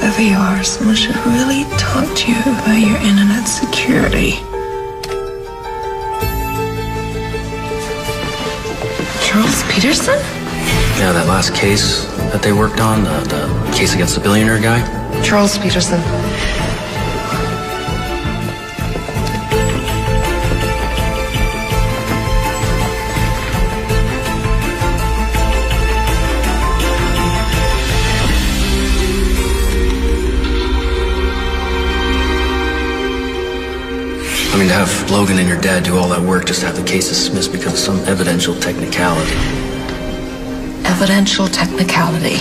Whoever you are, someone should really talk to you about your internet security. Charles Peterson? Yeah, that last case that they worked on, the case against the billionaire guy. Charles Peterson. I mean, to have Logan and your dad do all that work just to have the case dismissed because of some evidential technicality. Evidential technicality.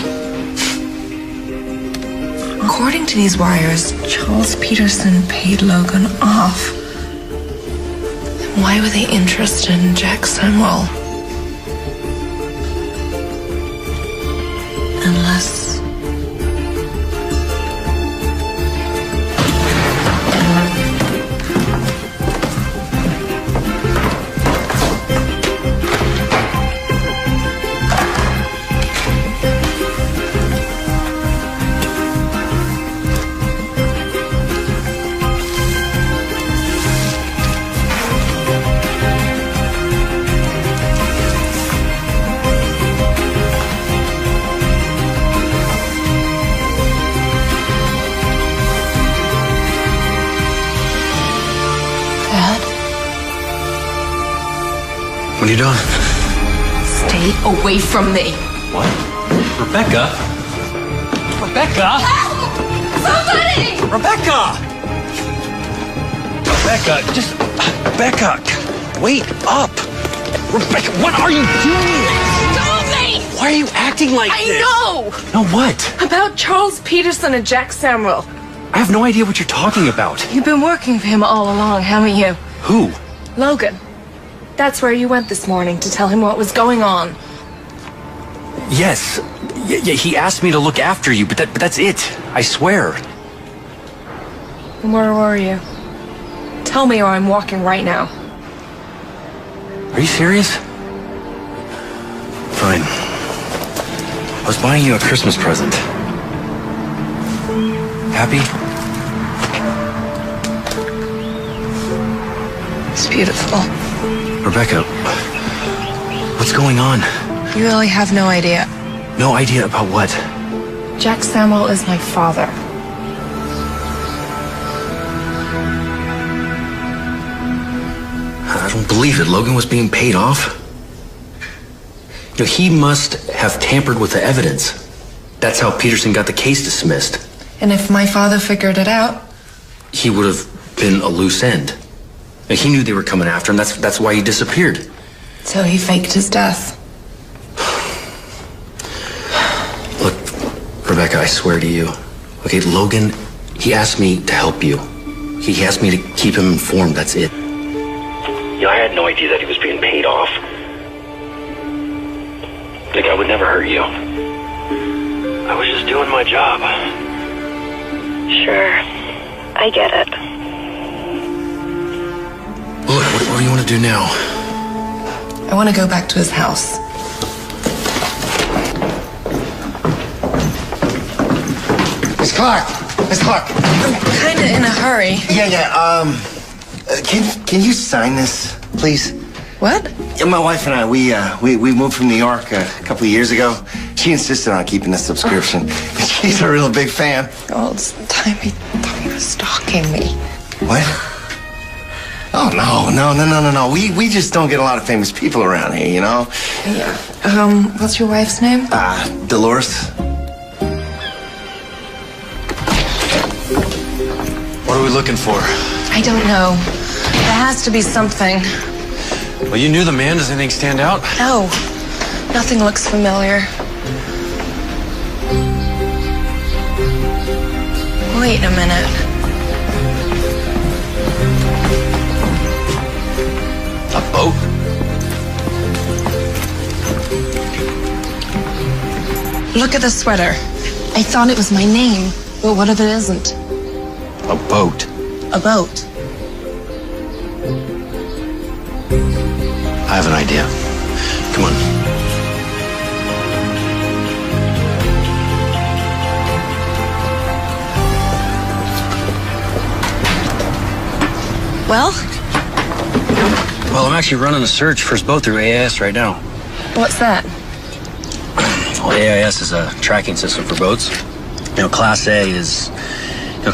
According to these wires, Charles Peterson paid Logan off. Why were they interested in Jack Simwell? Unless... are you doing? Stay away from me. What? Rebecca? Rebecca? Help! Somebody! Rebecca! Rebecca, just... Rebecca, wait up! Rebecca, what are you doing? Stop me! Why are you acting like this? I know! No, what? About Charles Peterson and Jack Samuel. I have no idea what you're talking about. You've been working for him all along, haven't you? Who? Logan. That's where you went this morning to tell him what was going on. Yes. Yeah, he asked me to look after you, but that's it. I swear. And where were you? Tell me or I'm walking right now. Are you serious? Fine. I was buying you a Christmas present. Happy? It's beautiful. Rebecca, what's going on? You really have no idea. No idea about what? Jack Samuel is my father. I don't believe it. Logan was being paid off. You know, he must have tampered with the evidence. That's how Peterson got the case dismissed. And if my father figured it out? He would have been a loose end. He knew they were coming after him. That's why he disappeared. So he faked his death. Look, Rebecca, I swear to you. Okay, Logan, he asked me to help you. He asked me to keep him informed. That's it. You know, I had no idea that he was being paid off. Like, I would never hurt you. I was just doing my job. Sure. I get it. Look, what do you want to do now? I want to go back to his house. Miss Clark! Miss Clark! I'm kind of in a hurry. Yeah. Can you sign this, please? What? Yeah, my wife and I, we moved from New York a couple of years ago. She insisted on keeping the subscription. She's a real big fan. Oh, it's the time he thought he was stalking me. What? Oh, no. We just don't get a lot of famous people around here, you know? Yeah. What's your wife's name? Dolores. What are we looking for? I don't know. There has to be something. Well, you knew the man. Does anything stand out? No. Nothing looks familiar. Wait a minute. A boat? Look at the sweater. I thought it was my name, but what if it isn't? A boat. A boat. I have an idea. Come on. Well? Well, I'm actually running a search for his boat through AIS right now. What's that? Well, AIS is a tracking system for boats. You know, Class A is,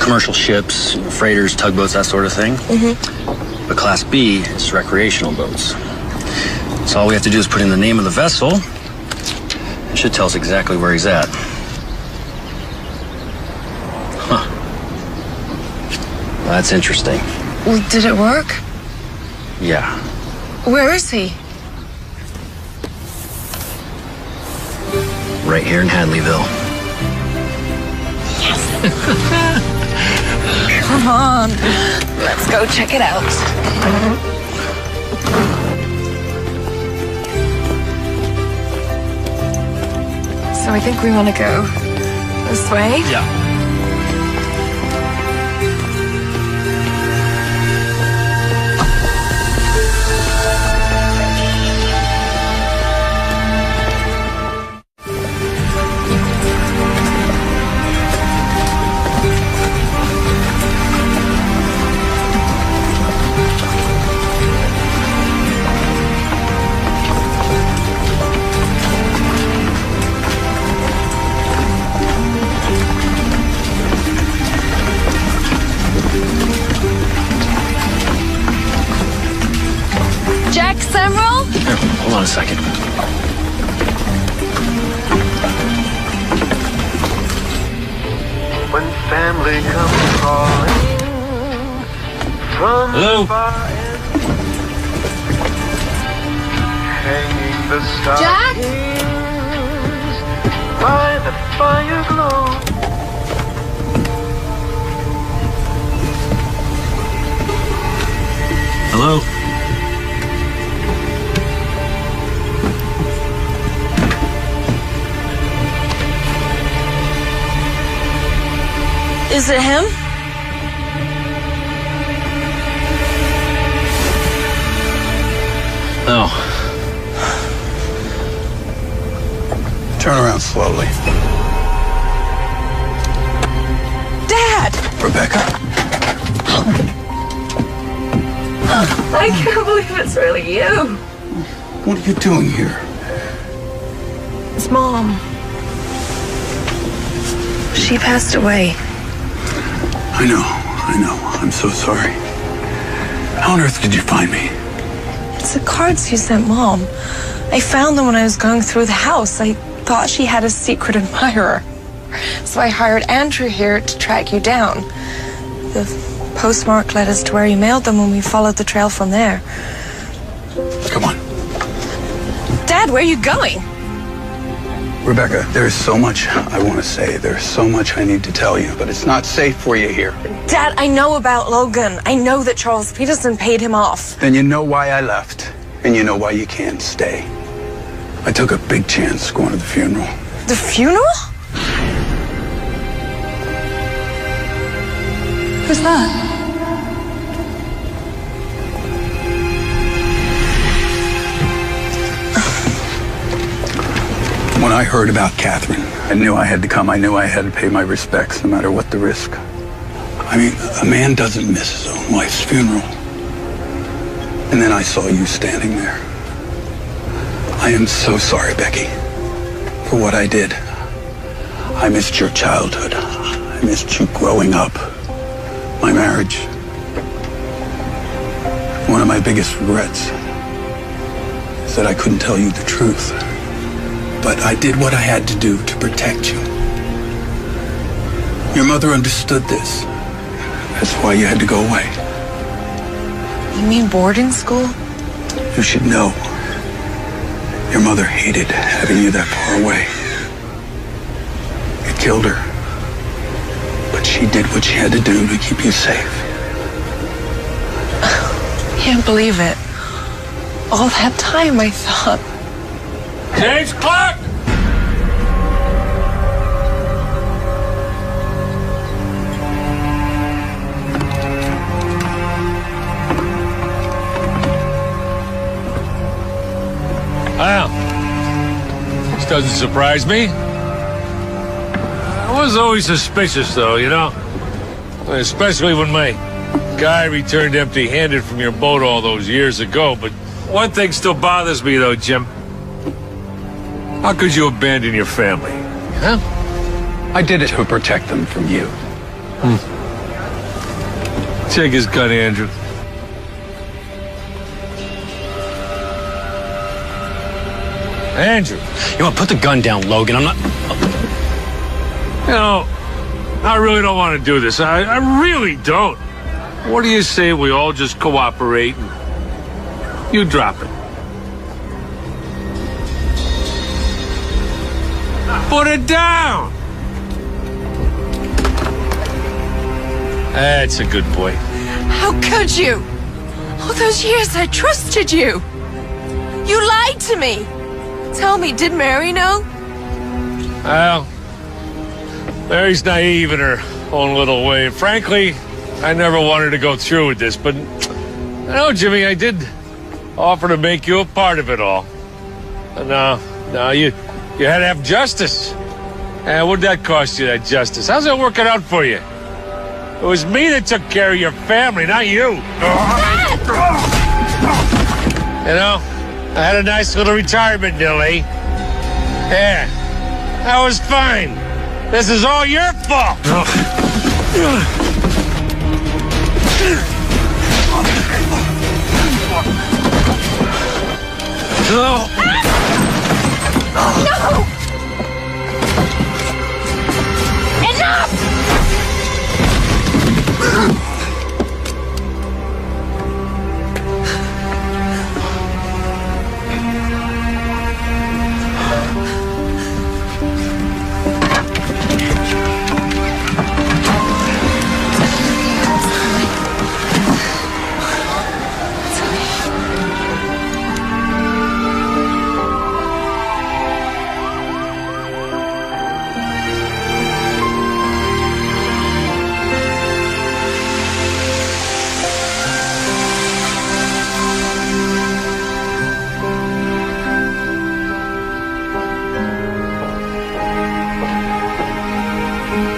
commercial ships, freighters, tugboats, that sort of thing. Mm-hmm. But Class B is recreational boats. So all we have to do is put in the name of the vessel. It should tell us exactly where he's at. Huh. Well, that's interesting. Well, did it work? Yeah. Where is he? Right here in Hadleyville. Come on. Let's go check it out. So I think we want to go this way? Yeah. on a second. When family comes calling from Hello? far and hanging the Jack? stockings by the fire glow. Hello? Is it him? No. Turn around slowly. Dad! Rebecca? I can't believe it's really you. What are you doing here? It's Mom. She passed away. I know. I'm so sorry. How on earth did you find me? It's the cards you sent Mom. I found them when I was going through the house. I thought she had a secret admirer. So I hired Andrew here to track you down. The postmark led us to where you mailed them, and we followed the trail from there. Come on. Dad, where are you going? Rebecca, there's so much I want to say. There's so much I need to tell you, but it's not safe for you here. Dad, I know about Logan. I know that Charles Peterson paid him off. Then you know why I left, and you know why you can't stay. I took a big chance going to the funeral. The funeral? Who's that? When I heard about Catherine, I knew I had to come. I knew I had to pay my respects, no matter what the risk. I mean, a man doesn't miss his own wife's funeral. And then I saw you standing there. I am so sorry, Becky, for what I did. I missed your childhood. I missed you growing up. My marriage. One of my biggest regrets is that I couldn't tell you the truth. But I did what I had to do to protect you. Your mother understood this. That's why you had to go away. You mean boarding school? You should know. Your mother hated having you that far away. It killed her. But she did what she had to do to keep you safe. Can't believe it. All that time I thought. Change clock! Well, this doesn't surprise me. I was always suspicious, though, you know? Especially when my guy returned empty-handed from your boat all those years ago. But one thing still bothers me, though, Jim. How could you abandon your family? Huh? I did it to protect them from you. Take his gun, Andrew. Andrew. You want to put the gun down, Logan? I'm not... You know, I really don't want to do this. I really don't. What do you say we all just cooperate and you drop it? Put it down! That's a good boy. How could you? All those years I trusted you. You lied to me. Tell me, did Mary know? Well, Mary's naive in her own little way. Frankly, I never wanted to go through with this, but I know, Jimmy, I did offer to make you a part of it all. And now you had to have justice. And what'd that cost you, that justice? How's that working out for you? It was me that took care of your family, not you. You know, I had a nice little retirement deal, eh? Yeah, that was fine. This is all your fault. No! No! Enough!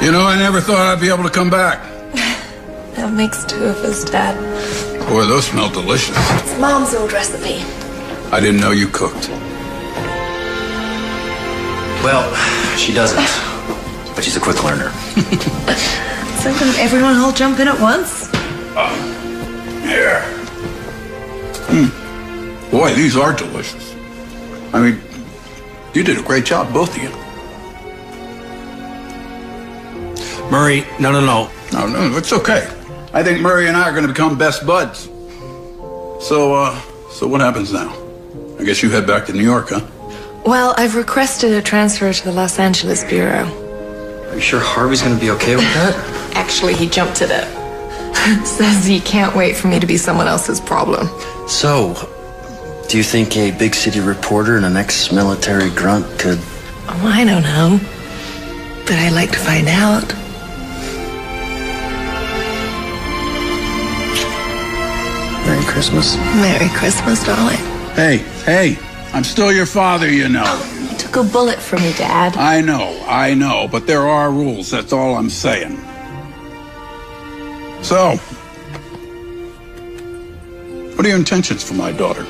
You know, I never thought I'd be able to come back. That makes two of us, Dad. Boy, those smell delicious. It's Mom's old recipe. I didn't know you cooked. Well, she doesn't. But she's a quick learner. So can everyone all jump in at once? Here. Boy, these are delicious. I mean, you did a great job, both of you. Murray, no. No, it's okay. I think Murray and I are going to become best buds. So what happens now? I guess you head back to New York, huh? Well, I've requested a transfer to the Los Angeles Bureau. Are you sure Harvey's gonna be okay with that? Actually, he jumped at it. Says he can't wait for me to be someone else's problem. So, do you think a big city reporter and an ex-military grunt could... Oh, I don't know. But I'd like to find out. Merry Christmas. Merry Christmas, darling. Hey, I'm still your father, you know. You took a bullet for me, Dad. I know, but there are rules, that's all I'm saying. So, what are your intentions for my daughter?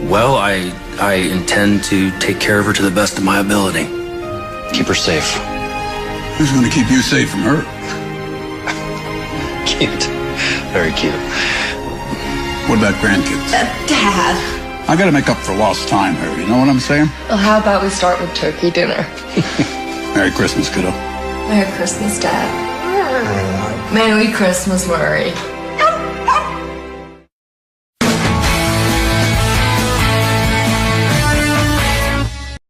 Well, I intend to take care of her to the best of my ability. Keep her safe. Who's going to keep you safe from her? Cute. Very cute. What about grandkids? Dad. I gotta make up for lost time here, you know what I'm saying? Well, how about we start with turkey dinner? Merry Christmas, kiddo. Merry Christmas, Dad. Merry Christmas, Murray.